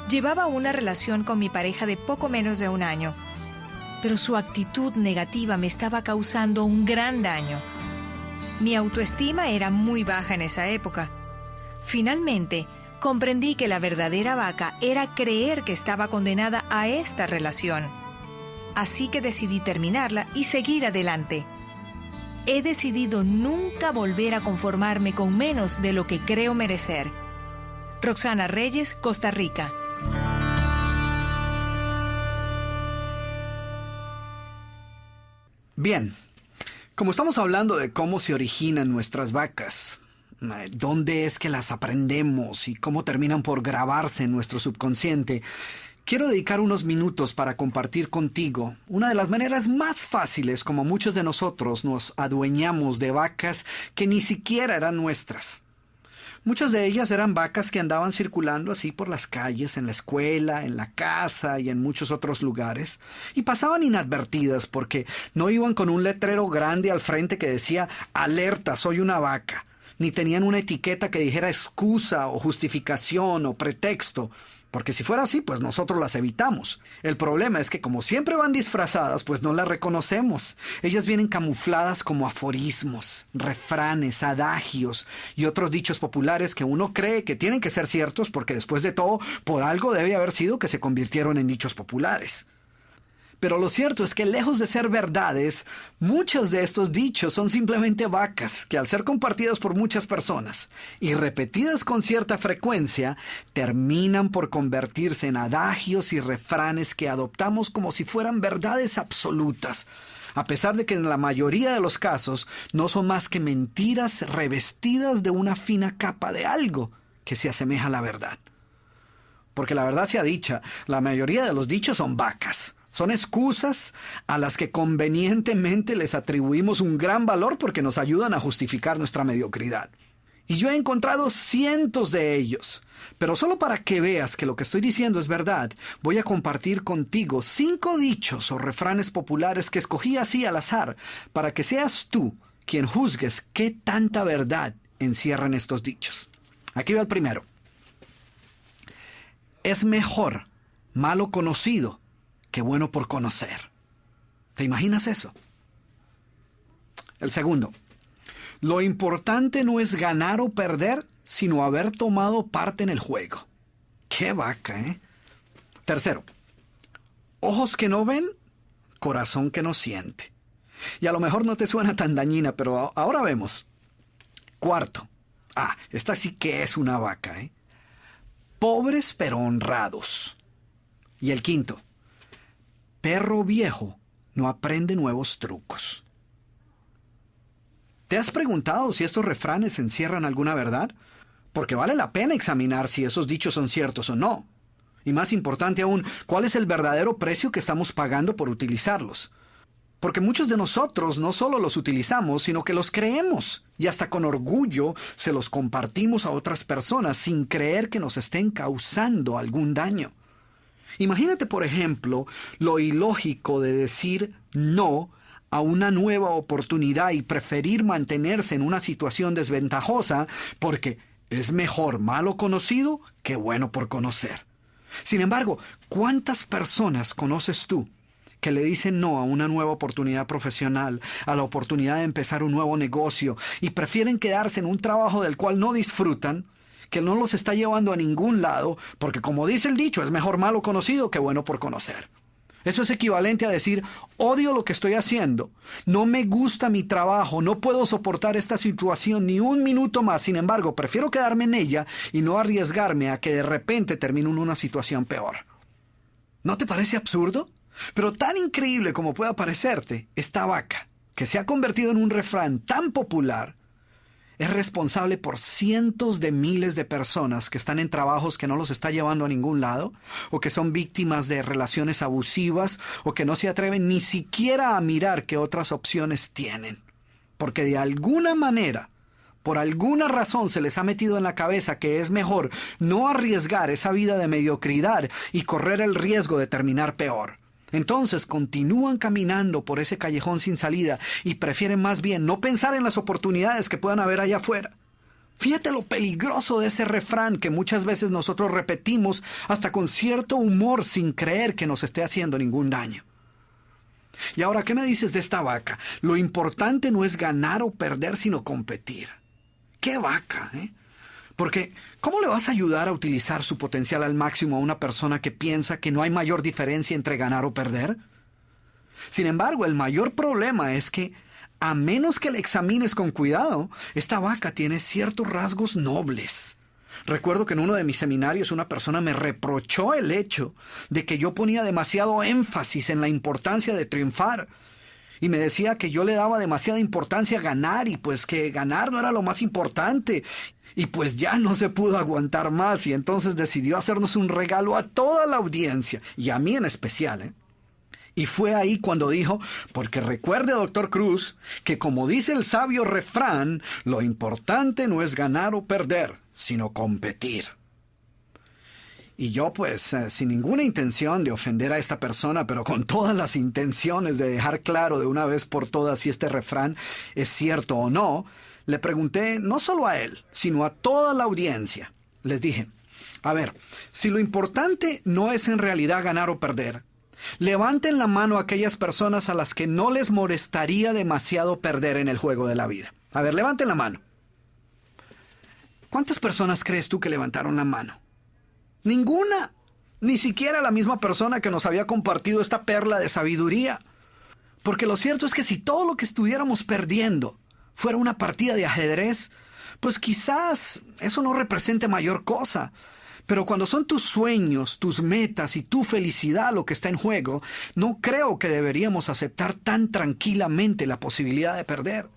Speaker 1: Llevaba una relación con mi pareja de poco menos de un año, pero su actitud negativa me estaba causando un gran daño. Mi autoestima era muy baja en esa época. Finalmente, comprendí que la verdadera vaca era creer que estaba condenada a esta relación. Así que decidí terminarla y seguir adelante. He decidido nunca volver a conformarme con menos de lo que creo merecer. Roxana Reyes, Costa Rica.
Speaker 2: Bien, como estamos hablando de cómo se originan nuestras vacas, dónde es que las aprendemos y cómo terminan por grabarse en nuestro subconsciente, quiero dedicar unos minutos para compartir contigo una de las maneras más fáciles como muchos de nosotros nos adueñamos de vacas que ni siquiera eran nuestras. Muchas de ellas eran vacas que andaban circulando así por las calles, en la escuela, en la casa y en muchos otros lugares, y pasaban inadvertidas porque no iban con un letrero grande al frente que decía «Alerta, soy una vaca», ni tenían una etiqueta que dijera excusa o justificación o pretexto, porque si fuera así, pues nosotros las evitamos. El problema es que como siempre van disfrazadas, pues no las reconocemos. Ellas vienen camufladas como aforismos, refranes, adagios y otros dichos populares que uno cree que tienen que ser ciertos porque después de todo, por algo debe haber sido que se convirtieron en dichos populares. Pero lo cierto es que lejos de ser verdades, muchos de estos dichos son simplemente vacas que al ser compartidas por muchas personas y repetidas con cierta frecuencia, terminan por convertirse en adagios y refranes que adoptamos como si fueran verdades absolutas, a pesar de que en la mayoría de los casos no son más que mentiras revestidas de una fina capa de algo que se asemeja a la verdad. Porque la verdad sea dicha, la mayoría de los dichos son vacas. Son excusas a las que convenientemente les atribuimos un gran valor porque nos ayudan a justificar nuestra mediocridad. Y yo he encontrado cientos de ellos. Pero solo para que veas que lo que estoy diciendo es verdad, voy a compartir contigo 5 dichos o refranes populares que escogí así al azar para que seas tú quien juzgues qué tanta verdad encierran estos dichos. Aquí va el primero. Es mejor malo conocido que bueno por conocer. ¿Te imaginas eso? El segundo. Lo importante no es ganar o perder, sino haber tomado parte en el juego. ¡Qué vaca, eh! Tercero. Ojos que no ven, corazón que no siente. Y a lo mejor no te suena tan dañina, pero ahora vemos. Cuarto. Esta sí que es una vaca, eh. Pobres pero honrados. Y el quinto. Perro viejo no aprende nuevos trucos. ¿Te has preguntado si estos refranes encierran alguna verdad? Porque vale la pena examinar si esos dichos son ciertos o no. Y más importante aún, ¿cuál es el verdadero precio que estamos pagando por utilizarlos? Porque muchos de nosotros no solo los utilizamos, sino que los creemos. Y hasta con orgullo se los compartimos a otras personas sin creer que nos estén causando algún daño. Imagínate, por ejemplo, lo ilógico de decir no a una nueva oportunidad y preferir mantenerse en una situación desventajosa porque es mejor malo conocido que bueno por conocer. Sin embargo, ¿cuántas personas conoces tú que le dicen no a una nueva oportunidad profesional, a la oportunidad de empezar un nuevo negocio y prefieren quedarse en un trabajo del cual no disfrutan, que no los está llevando a ningún lado, porque como dice el dicho, es mejor malo conocido que bueno por conocer? Eso es equivalente a decir, odio lo que estoy haciendo, no me gusta mi trabajo, no puedo soportar esta situación ni un minuto más, sin embargo, prefiero quedarme en ella y no arriesgarme a que de repente termine en una situación peor. ¿No te parece absurdo? Pero tan increíble como pueda parecerte, esta vaca, que se ha convertido en un refrán tan popular, es responsable por cientos de miles de personas que están en trabajos que no los está llevando a ningún lado, o que son víctimas de relaciones abusivas, o que no se atreven ni siquiera a mirar qué otras opciones tienen. Porque de alguna manera, por alguna razón se les ha metido en la cabeza que es mejor no arriesgar esa vida de mediocridad y correr el riesgo de terminar peor. Entonces continúan caminando por ese callejón sin salida y prefieren más bien no pensar en las oportunidades que puedan haber allá afuera. Fíjate lo peligroso de ese refrán que muchas veces nosotros repetimos hasta con cierto humor sin creer que nos esté haciendo ningún daño. Y ahora, ¿qué me dices de esta vaca? Lo importante no es ganar o perder, sino competir. ¡Qué vaca, eh! Porque, ¿cómo le vas a ayudar a utilizar su potencial al máximo a una persona que piensa que no hay mayor diferencia entre ganar o perder? Sin embargo, el mayor problema es que, a menos que la examines con cuidado, esta vaca tiene ciertos rasgos nobles. Recuerdo que en uno de mis seminarios una persona me reprochó el hecho de que yo ponía demasiado énfasis en la importancia de triunfar. Y me decía que yo le daba demasiada importancia a ganar y pues que ganar no era lo más importante. Y pues ya no se pudo aguantar más y entonces decidió hacernos un regalo a toda la audiencia y a mí en especial, ¿eh? Y fue ahí cuando dijo, porque recuerde, doctor Cruz, que como dice el sabio refrán, lo importante no es ganar o perder, sino competir. Y yo pues, sin ninguna intención de ofender a esta persona, pero con todas las intenciones de dejar claro de una vez por todas si este refrán es cierto o no, le pregunté no solo a él, sino a toda la audiencia. Les dije, a ver, si lo importante no es en realidad ganar o perder, levanten la mano a aquellas personas a las que no les molestaría demasiado perder en el juego de la vida. A ver, levanten la mano. ¿Cuántas personas crees tú que levantaron la mano? Ninguna. Ni siquiera la misma persona que nos había compartido esta perla de sabiduría. Porque lo cierto es que si todo lo que estuviéramos perdiendo fuera una partida de ajedrez, pues quizás eso no represente mayor cosa. Pero cuando son tus sueños, tus metas y tu felicidad lo que está en juego, no creo que deberíamos aceptar tan tranquilamente la posibilidad de perder.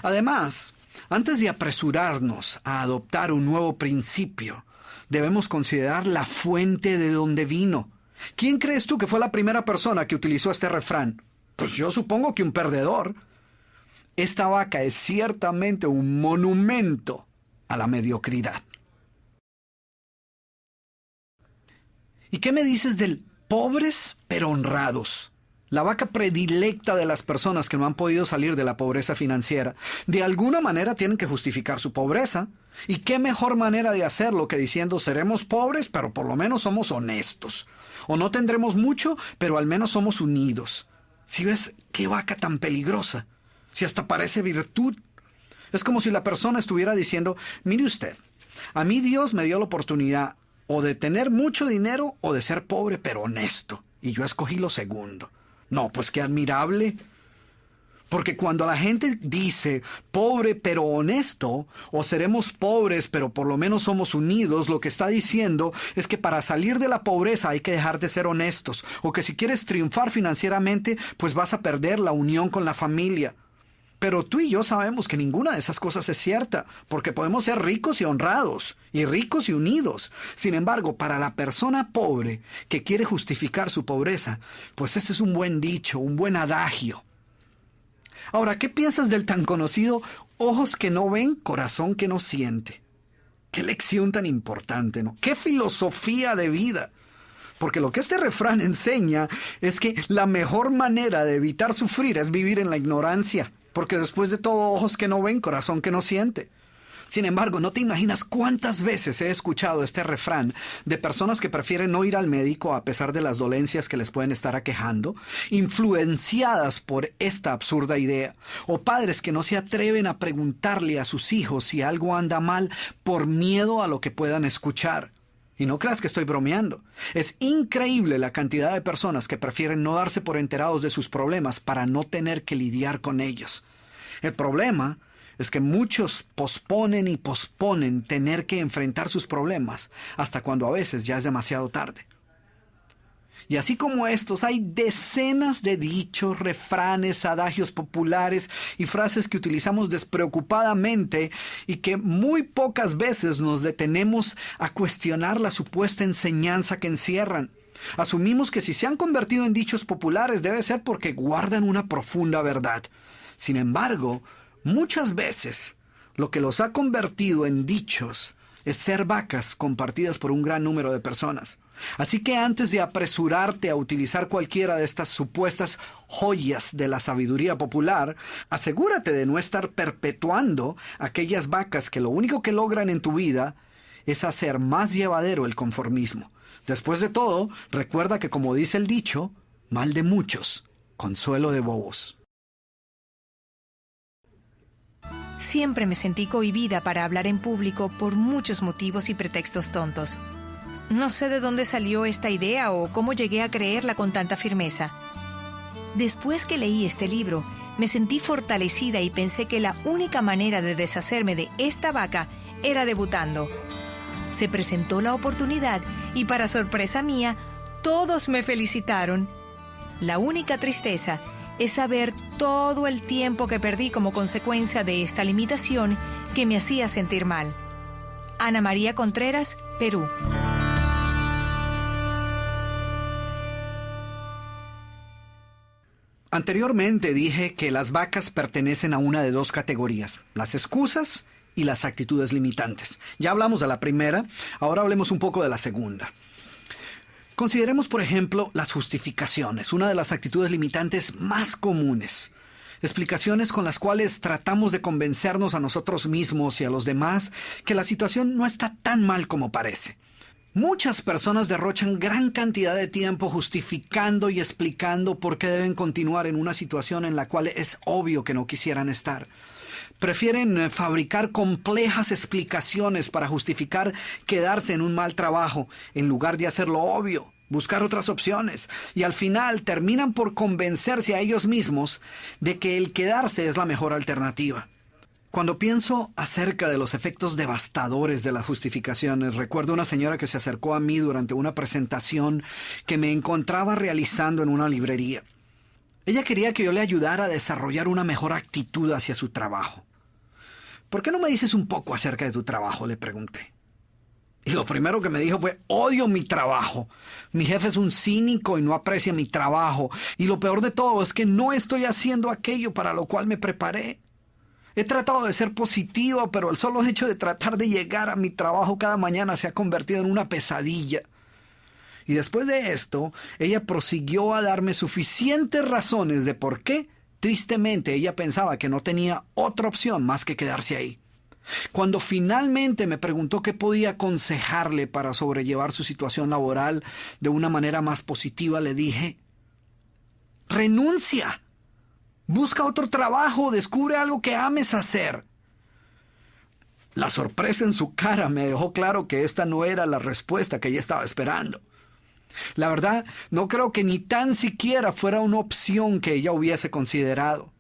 Speaker 2: Además, antes de apresurarnos a adoptar un nuevo principio, debemos considerar la fuente de donde vino. ¿Quién crees tú que fue la primera persona que utilizó este refrán? Pues yo supongo que un perdedor. Esta vaca es ciertamente un monumento a la mediocridad. ¿Y qué me dices del pobres pero honrados? La vaca predilecta de las personas que no han podido salir de la pobreza financiera. De alguna manera tienen que justificar su pobreza. ¿Y qué mejor manera de hacerlo que diciendo seremos pobres, pero por lo menos somos honestos? O no tendremos mucho, pero al menos somos unidos. ¿Sí ves qué vaca tan peligrosa? Si hasta parece virtud. Es como si la persona estuviera diciendo, mire usted, a mí Dios me dio la oportunidad o de tener mucho dinero o de ser pobre pero honesto. Y yo escogí lo segundo. No, pues qué admirable. Porque cuando la gente dice pobre pero honesto, o seremos pobres pero por lo menos somos unidos, lo que está diciendo es que para salir de la pobreza hay que dejar de ser honestos, o que si quieres triunfar financieramente, pues vas a perder la unión con la familia. Pero tú y yo sabemos que ninguna de esas cosas es cierta, porque podemos ser ricos y honrados, y ricos y unidos. Sin embargo, para la persona pobre que quiere justificar su pobreza, pues ese es un buen dicho, un buen adagio. Ahora, ¿qué piensas del tan conocido ojos que no ven, corazón que no siente? Qué lección tan importante, ¿no? Qué filosofía de vida. Porque lo que este refrán enseña es que la mejor manera de evitar sufrir es vivir en la ignorancia. Porque después de todo, ojos que no ven, corazón que no siente. Sin embargo, no te imaginas cuántas veces he escuchado este refrán de personas que prefieren no ir al médico a pesar de las dolencias que les pueden estar aquejando, influenciadas por esta absurda idea, o padres que no se atreven a preguntarle a sus hijos si algo anda mal por miedo a lo que puedan escuchar. Y no creas que estoy bromeando. Es increíble la cantidad de personas que prefieren no darse por enterados de sus problemas para no tener que lidiar con ellos. El problema es que muchos posponen y posponen tener que enfrentar sus problemas hasta cuando a veces ya es demasiado tarde. Y así como estos, hay decenas de dichos, refranes, adagios populares y frases que utilizamos despreocupadamente y que muy pocas veces nos detenemos a cuestionar la supuesta enseñanza que encierran. Asumimos que si se han convertido en dichos populares debe ser porque guardan una profunda verdad. Sin embargo, muchas veces lo que los ha convertido en dichos es ser vacas compartidas por un gran número de personas. Así que antes de apresurarte a utilizar cualquiera de estas supuestas joyas de la sabiduría popular, asegúrate de no estar perpetuando aquellas vacas que lo único que logran en tu vida es hacer más llevadero el conformismo. Después de todo, recuerda que como dice el dicho, mal de muchos, consuelo de bobos.
Speaker 1: Siempre me sentí cohibida para hablar en público por muchos motivos y pretextos tontos. No sé de dónde salió esta idea o cómo llegué a creerla con tanta firmeza. Después que leí este libro, me sentí fortalecida y pensé que la única manera de deshacerme de esta vaca era debutando. Se presentó la oportunidad y, para sorpresa mía, todos me felicitaron. La única tristeza es saber todo el tiempo que perdí como consecuencia de esta limitación que me hacía sentir mal. Ana María Contreras, Perú.
Speaker 2: Anteriormente dije que las vacas pertenecen a una de dos categorías, las excusas y las actitudes limitantes. Ya hablamos de la primera, ahora hablemos un poco de la segunda. Consideremos, por ejemplo, las justificaciones, una de las actitudes limitantes más comunes. Explicaciones con las cuales tratamos de convencernos a nosotros mismos y a los demás que la situación no está tan mal como parece. Muchas personas derrochan gran cantidad de tiempo justificando y explicando por qué deben continuar en una situación en la cual es obvio que no quisieran estar. Prefieren fabricar complejas explicaciones para justificar quedarse en un mal trabajo, en lugar de hacer lo obvio, buscar otras opciones, y al final terminan por convencerse a ellos mismos de que el quedarse es la mejor alternativa. Cuando pienso acerca de los efectos devastadores de las justificaciones, recuerdo una señora que se acercó a mí durante una presentación que me encontraba realizando en una librería. Ella quería que yo le ayudara a desarrollar una mejor actitud hacia su trabajo. ¿Por qué no me dices un poco acerca de tu trabajo?, le pregunté. Y lo primero que me dijo fue: odio mi trabajo. Mi jefe es un cínico y no aprecia mi trabajo. Y lo peor de todo es que no estoy haciendo aquello para lo cual me preparé. He tratado de ser positiva, pero el solo hecho de tratar de llegar a mi trabajo cada mañana se ha convertido en una pesadilla. Y después de esto, ella prosiguió a darme suficientes razones de por qué, tristemente, ella pensaba que no tenía otra opción más que quedarse ahí. Cuando finalmente me preguntó qué podía aconsejarle para sobrellevar su situación laboral de una manera más positiva, le dije: renuncia. Busca otro trabajo, descubre algo que ames hacer. La sorpresa en su cara me dejó claro que esta no era la respuesta que ella estaba esperando. La verdad, no creo que ni tan siquiera fuera una opción que ella hubiese considerado.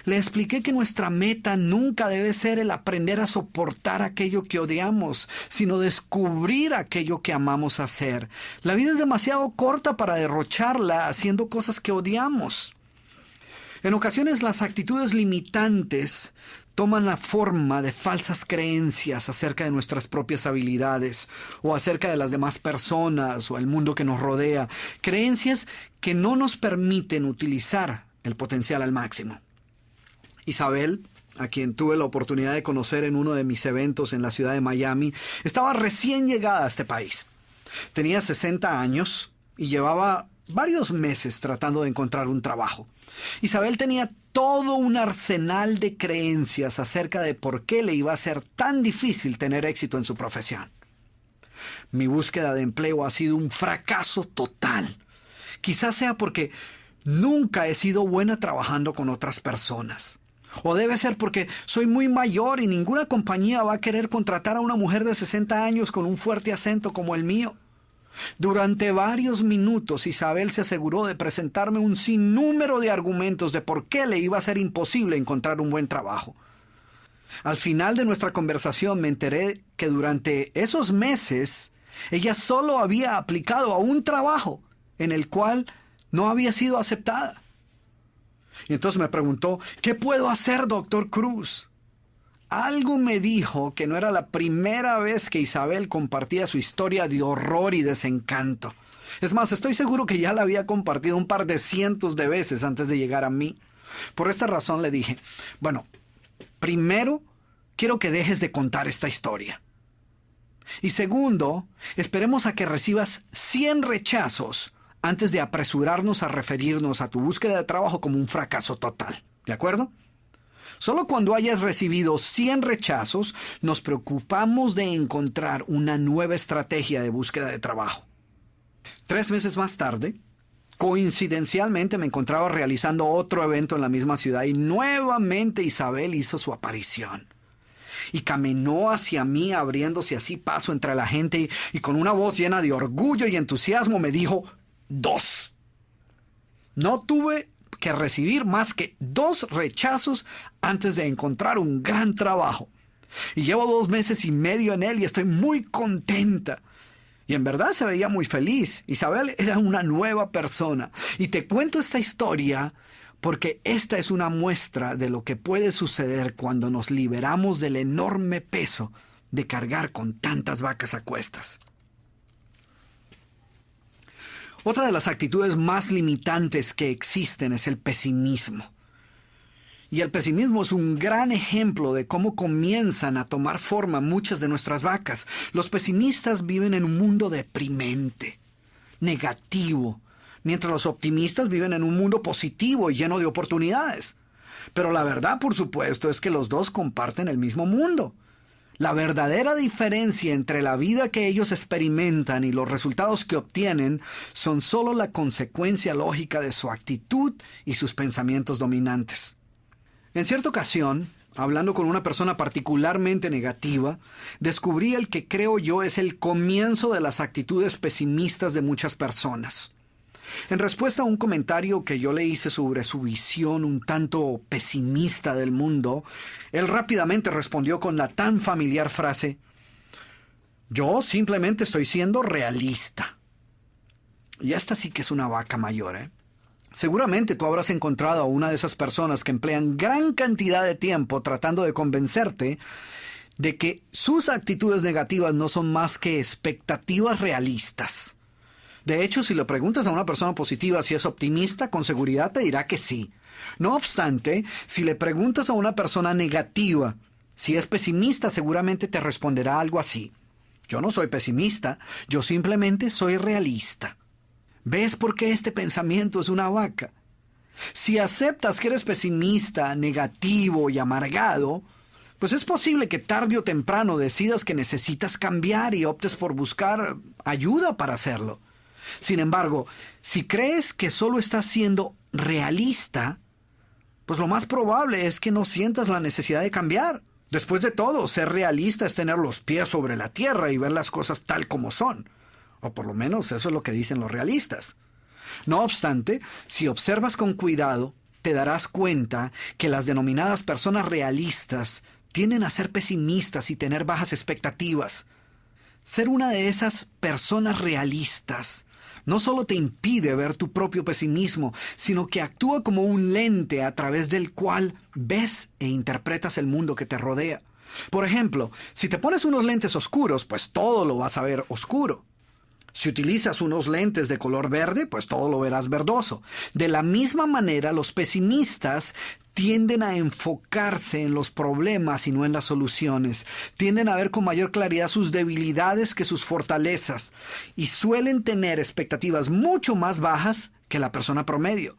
Speaker 2: Le expliqué que nuestra meta nunca debe ser el aprender a soportar aquello que odiamos, sino descubrir aquello que amamos hacer. La vida es demasiado corta para derrocharla haciendo cosas que odiamos. En ocasiones las actitudes limitantes toman la forma de falsas creencias acerca de nuestras propias habilidades o acerca de las demás personas o el mundo que nos rodea. Creencias que no nos permiten utilizar el potencial al máximo. Isabel, a quien tuve la oportunidad de conocer en uno de mis eventos en la ciudad de Miami, estaba recién llegada a este país. Tenía 60 años y llevaba varios meses tratando de encontrar un trabajo. Isabel tenía todo un arsenal de creencias acerca de por qué le iba a ser tan difícil tener éxito en su profesión. Mi búsqueda de empleo ha sido un fracaso total. Quizás sea porque nunca he sido buena trabajando con otras personas. O debe ser porque soy muy mayor y ninguna compañía va a querer contratar a una mujer de 60 años con un fuerte acento como el mío. Durante varios minutos Isabel se aseguró de presentarme un sinnúmero de argumentos de por qué le iba a ser imposible encontrar un buen trabajo. Al final de nuestra conversación me enteré que durante esos meses ella solo había aplicado a un trabajo en el cual no había sido aceptada. Y entonces me preguntó, ¿qué puedo hacer, doctor Cruz? Algo me dijo que no era la primera vez que Isabel compartía su historia de horror y desencanto. Es más, estoy seguro que ya la había compartido un par de cientos de veces antes de llegar a mí. Por esta razón le dije, bueno, primero, quiero que dejes de contar esta historia. Y segundo, esperemos a que recibas 100 rechazos antes de apresurarnos a referirnos a tu búsqueda de trabajo como un fracaso total. ¿De acuerdo? Solo cuando hayas recibido 100 rechazos, nos preocupamos de encontrar una nueva estrategia de búsqueda de trabajo. 3 meses más tarde, coincidencialmente me encontraba realizando otro evento en la misma ciudad y nuevamente Isabel hizo su aparición. Y caminó hacia mí abriéndose así paso entre la gente y con una voz llena de orgullo y entusiasmo me dijo 2. No tuve que recibir más que 2 rechazos antes de encontrar un gran trabajo. Y llevo 2 meses y medio en él y estoy muy contenta. Y en verdad se veía muy feliz. Isabel era una nueva persona. Y te cuento esta historia porque esta es una muestra de lo que puede suceder cuando nos liberamos del enorme peso de cargar con tantas vacas a cuestas. Otra de las actitudes más limitantes que existen es el pesimismo. Y el pesimismo es un gran ejemplo de cómo comienzan a tomar forma muchas de nuestras vacas. Los pesimistas viven en un mundo deprimente, negativo, mientras los optimistas viven en un mundo positivo y lleno de oportunidades. Pero la verdad, por supuesto, es que los dos comparten el mismo mundo. La verdadera diferencia entre la vida que ellos experimentan y los resultados que obtienen son solo la consecuencia lógica de su actitud y sus pensamientos dominantes. En cierta ocasión, hablando con una persona particularmente negativa, descubrí el que creo yo es el comienzo de las actitudes pesimistas de muchas personas. En respuesta a un comentario que yo le hice sobre su visión un tanto pesimista del mundo, él rápidamente respondió con la tan familiar frase: yo simplemente estoy siendo realista. Y esta sí que es una vaca mayor, ¿eh? Seguramente tú habrás encontrado a una de esas personas que emplean gran cantidad de tiempo tratando de convencerte de que sus actitudes negativas no son más que expectativas realistas. De hecho, si le preguntas a una persona positiva si es optimista, con seguridad te dirá que sí. No obstante, si le preguntas a una persona negativa si es pesimista, seguramente te responderá algo así: yo no soy pesimista, yo simplemente soy realista. ¿Ves por qué este pensamiento es una vaca? Si aceptas que eres pesimista, negativo y amargado, pues es posible que tarde o temprano decidas que necesitas cambiar y optes por buscar ayuda para hacerlo. Sin embargo, si crees que solo estás siendo realista, pues lo más probable es que no sientas la necesidad de cambiar. Después de todo, ser realista es tener los pies sobre la tierra y ver las cosas tal como son. O por lo menos eso es lo que dicen los realistas. No obstante, si observas con cuidado, te darás cuenta que las denominadas personas realistas tienden a ser pesimistas y tener bajas expectativas. Ser una de esas personas realistas no solo te impide ver tu propio pesimismo, sino que actúa como un lente a través del cual ves e interpretas el mundo que te rodea. Por ejemplo, si te pones unos lentes oscuros, pues todo lo vas a ver oscuro. Si utilizas unos lentes de color verde, pues todo lo verás verdoso. De la misma manera, los pesimistas tienden a enfocarse en los problemas y no en las soluciones. Tienden a ver con mayor claridad sus debilidades que sus fortalezas. Y suelen tener expectativas mucho más bajas que la persona promedio.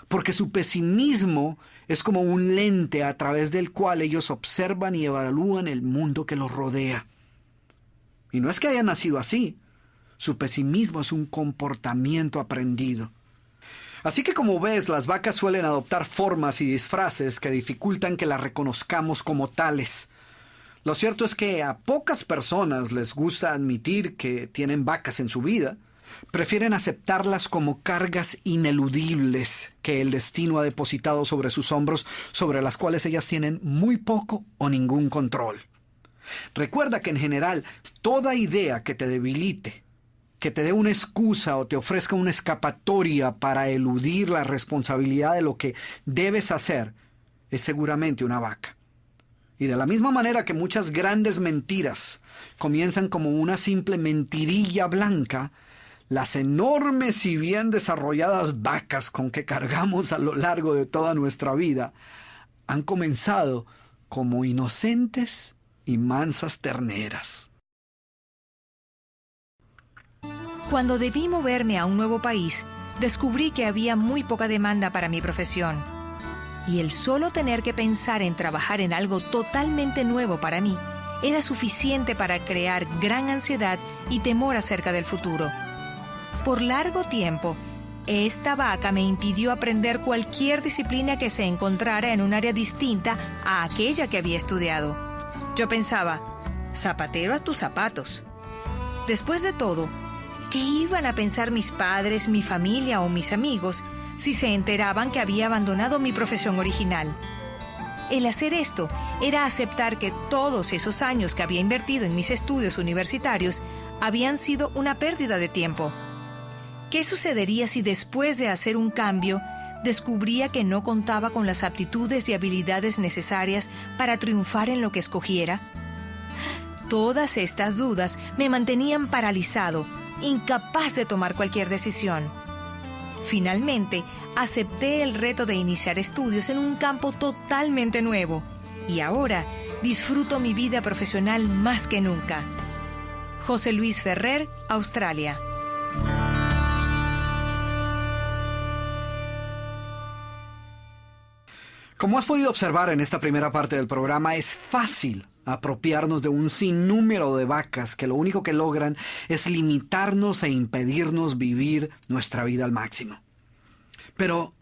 Speaker 2: Porque su pesimismo es como un lente a través del cual ellos observan y evalúan el mundo que los rodea. Y no es que hayan nacido así. Su pesimismo es un comportamiento aprendido. Así que, como ves, las vacas suelen adoptar formas y disfraces que dificultan que las reconozcamos como tales. Lo cierto es que a pocas personas les gusta admitir que tienen vacas en su vida. Prefieren aceptarlas como cargas ineludibles que el destino ha depositado sobre sus hombros, sobre las cuales ellas tienen muy poco o ningún control. Recuerda que en general, toda idea que te debilite, que te dé una excusa o te ofrezca una escapatoria para eludir la responsabilidad de lo que debes hacer, es seguramente una vaca. Y de la misma manera que muchas grandes mentiras comienzan como una simple mentirilla blanca, las enormes y bien desarrolladas vacas con que cargamos a lo largo de toda nuestra vida han comenzado como inocentes y mansas terneras.
Speaker 1: Cuando debí moverme a un nuevo país, descubrí que había muy poca demanda para mi profesión. Y el solo tener que pensar en trabajar en algo totalmente nuevo para mí era suficiente para crear gran ansiedad y temor acerca del futuro. Por largo tiempo, esta vaca me impidió aprender cualquier disciplina que se encontrara en un área distinta a aquella que había estudiado. Yo pensaba, zapatero a tus zapatos. Después de todo, ¿qué iban a pensar mis padres, mi familia o mis amigos si se enteraban que había abandonado mi profesión original? El hacer esto era aceptar que todos esos años que había invertido en mis estudios universitarios habían sido una pérdida de tiempo. ¿Qué sucedería si después de hacer un cambio descubría que no contaba con las aptitudes y habilidades necesarias para triunfar en lo que escogiera? Todas estas dudas me mantenían paralizado, incapaz de tomar cualquier decisión. Finalmente, acepté el reto de iniciar estudios en un campo totalmente nuevo y ahora disfruto mi vida profesional más que nunca. José Luis Ferrer, Australia.
Speaker 2: Como has podido observar en esta primera parte del programa, es fácil apropiarnos de un sinnúmero de vacas que lo único que logran es limitarnos e impedirnos vivir nuestra vida al máximo. Pero,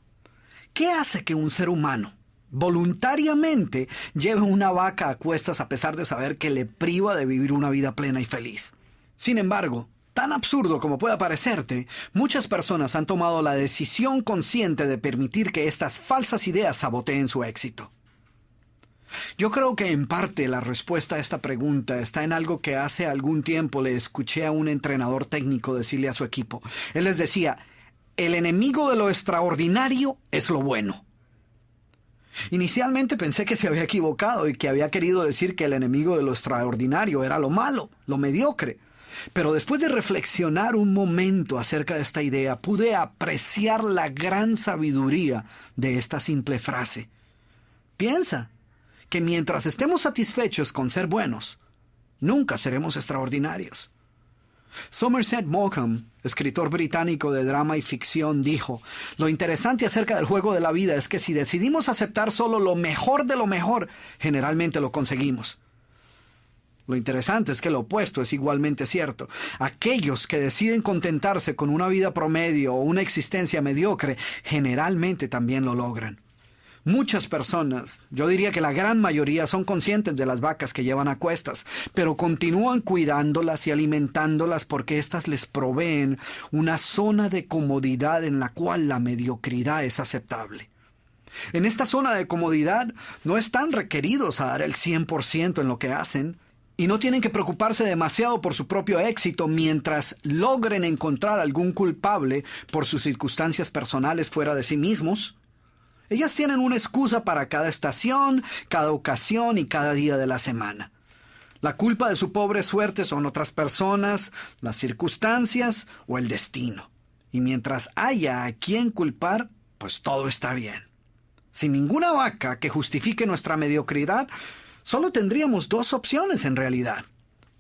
Speaker 2: ¿qué hace que un ser humano voluntariamente lleve una vaca a cuestas a pesar de saber que le priva de vivir una vida plena y feliz? Sin embargo, tan absurdo como pueda parecerte, muchas personas han tomado la decisión consciente de permitir que estas falsas ideas saboteen su éxito. Yo creo que en parte la respuesta a esta pregunta está en algo que hace algún tiempo le escuché a un entrenador técnico decirle a su equipo. Él les decía, el enemigo de lo extraordinario es lo bueno. Inicialmente pensé que se había equivocado y que había querido decir que el enemigo de lo extraordinario era lo malo, lo mediocre. Pero después de reflexionar un momento acerca de esta idea, pude apreciar la gran sabiduría de esta simple frase. Piensa que mientras estemos satisfechos con ser buenos, nunca seremos extraordinarios. Somerset Maugham, escritor británico de drama y ficción, dijo, lo interesante acerca del juego de la vida es que si decidimos aceptar solo lo mejor de lo mejor, generalmente lo conseguimos. Lo interesante es que lo opuesto es igualmente cierto. Aquellos que deciden contentarse con una vida promedio o una existencia mediocre, generalmente también lo logran. Muchas personas, yo diría que la gran mayoría, son conscientes de las vacas que llevan a cuestas, pero continúan cuidándolas y alimentándolas porque éstas les proveen una zona de comodidad en la cual la mediocridad es aceptable. En esta zona de comodidad no están requeridos a dar el 100% en lo que hacen, y no tienen que preocuparse demasiado por su propio éxito mientras logren encontrar algún culpable por sus circunstancias personales fuera de sí mismos. Ellas tienen una excusa para cada estación, cada ocasión y cada día de la semana. La culpa de su pobre suerte son otras personas, las circunstancias o el destino. Y mientras haya a quien culpar, pues todo está bien. Sin ninguna vaca que justifique nuestra mediocridad, solo tendríamos dos opciones en realidad.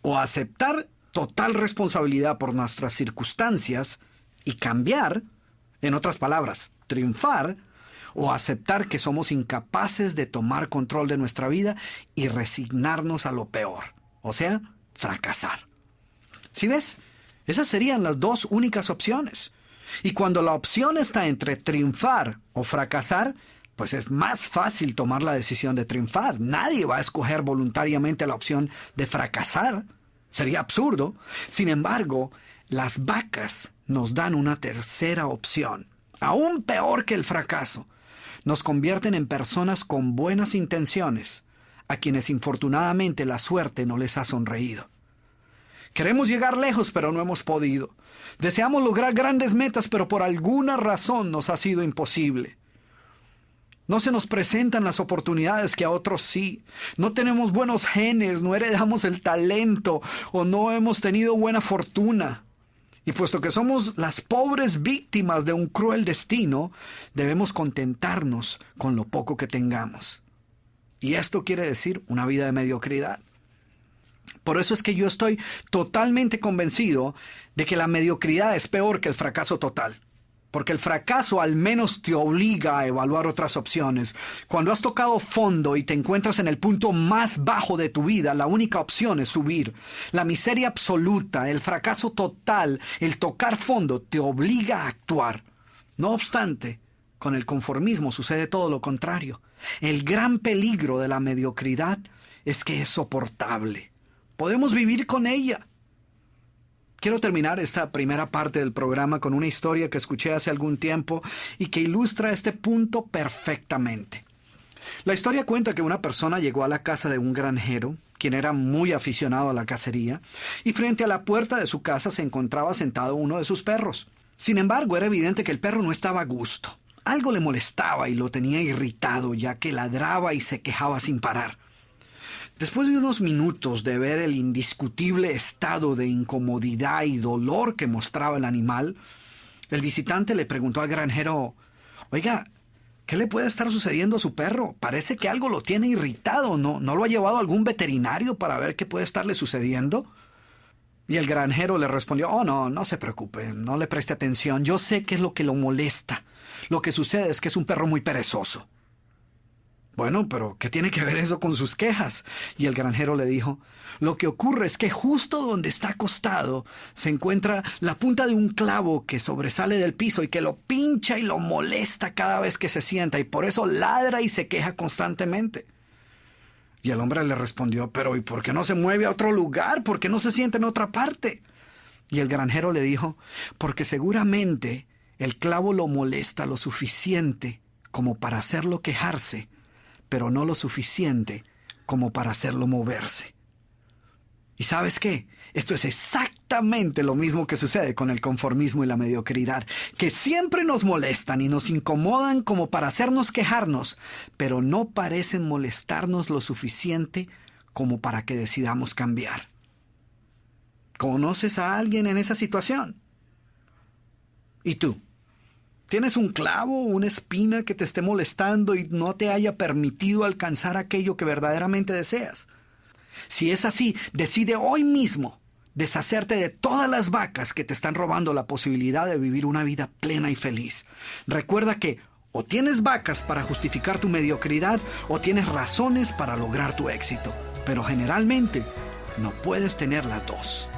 Speaker 2: O aceptar total responsabilidad por nuestras circunstancias y cambiar, en otras palabras, triunfar, o aceptar que somos incapaces de tomar control de nuestra vida y resignarnos a lo peor, o sea, fracasar. ¿Sí ves? Esas serían las dos únicas opciones. Y cuando la opción está entre triunfar o fracasar, pues es más fácil tomar la decisión de triunfar. Nadie va a escoger voluntariamente la opción de fracasar. Sería absurdo. Sin embargo, las vacas nos dan una tercera opción, aún peor que el fracaso. Nos convierten en personas con buenas intenciones, a quienes infortunadamente la suerte no les ha sonreído. Queremos llegar lejos, pero no hemos podido. Deseamos lograr grandes metas, pero por alguna razón nos ha sido imposible. No se nos presentan las oportunidades que a otros sí. No tenemos buenos genes, no heredamos el talento o no hemos tenido buena fortuna. Y puesto que somos las pobres víctimas de un cruel destino, debemos contentarnos con lo poco que tengamos. Y esto quiere decir una vida de mediocridad. Por eso es que yo estoy totalmente convencido de que la mediocridad es peor que el fracaso total. Porque el fracaso al menos te obliga a evaluar otras opciones. Cuando has tocado fondo y te encuentras en el punto más bajo de tu vida, la única opción es subir. La miseria absoluta, el fracaso total, el tocar fondo te obliga a actuar. No obstante, con el conformismo sucede todo lo contrario. El gran peligro de la mediocridad es que es soportable. Podemos vivir con ella. Quiero terminar esta primera parte del programa con una historia que escuché hace algún tiempo y que ilustra este punto perfectamente. La historia cuenta que una persona llegó a la casa de un granjero, quien era muy aficionado a la cacería, y frente a la puerta de su casa se encontraba sentado uno de sus perros. Sin embargo, era evidente que el perro no estaba a gusto. Algo le molestaba y lo tenía irritado, ya que ladraba y se quejaba sin parar. Después de unos minutos de ver el indiscutible estado de incomodidad y dolor que mostraba el animal, el visitante le preguntó al granjero: «Oiga, ¿qué le puede estar sucediendo a su perro? Parece que algo lo tiene irritado. ¿No lo ha llevado a algún veterinario para ver qué puede estarle sucediendo?» Y el granjero le respondió: «Oh, no se preocupe, no le preste atención. Yo sé qué es lo que lo molesta. Lo que sucede es que es un perro muy perezoso». «Bueno, pero ¿qué tiene que ver eso con sus quejas?». Y el granjero le dijo: «Lo que ocurre es que justo donde está acostado se encuentra la punta de un clavo que sobresale del piso y que lo pincha y lo molesta cada vez que se sienta, y por eso ladra y se queja constantemente». Y el hombre le respondió: «Pero ¿y por qué no se mueve a otro lugar? ¿Por qué no se sienta en otra parte?». Y el granjero le dijo: «Porque seguramente el clavo lo molesta lo suficiente como para hacerlo quejarse, pero no lo suficiente como para hacerlo moverse». ¿Y sabes qué? Esto es exactamente lo mismo que sucede con el conformismo y la mediocridad, que siempre nos molestan y nos incomodan como para hacernos quejarnos, pero no parecen molestarnos lo suficiente como para que decidamos cambiar. ¿Conoces a alguien en esa situación? ¿Y tú? ¿Tienes un clavo o una espina que te esté molestando y no te haya permitido alcanzar aquello que verdaderamente deseas? Si es así, decide hoy mismo deshacerte de todas las vacas que te están robando la posibilidad de vivir una vida plena y feliz. Recuerda que o tienes vacas para justificar tu mediocridad o tienes razones para lograr tu éxito, pero generalmente no puedes tener las dos.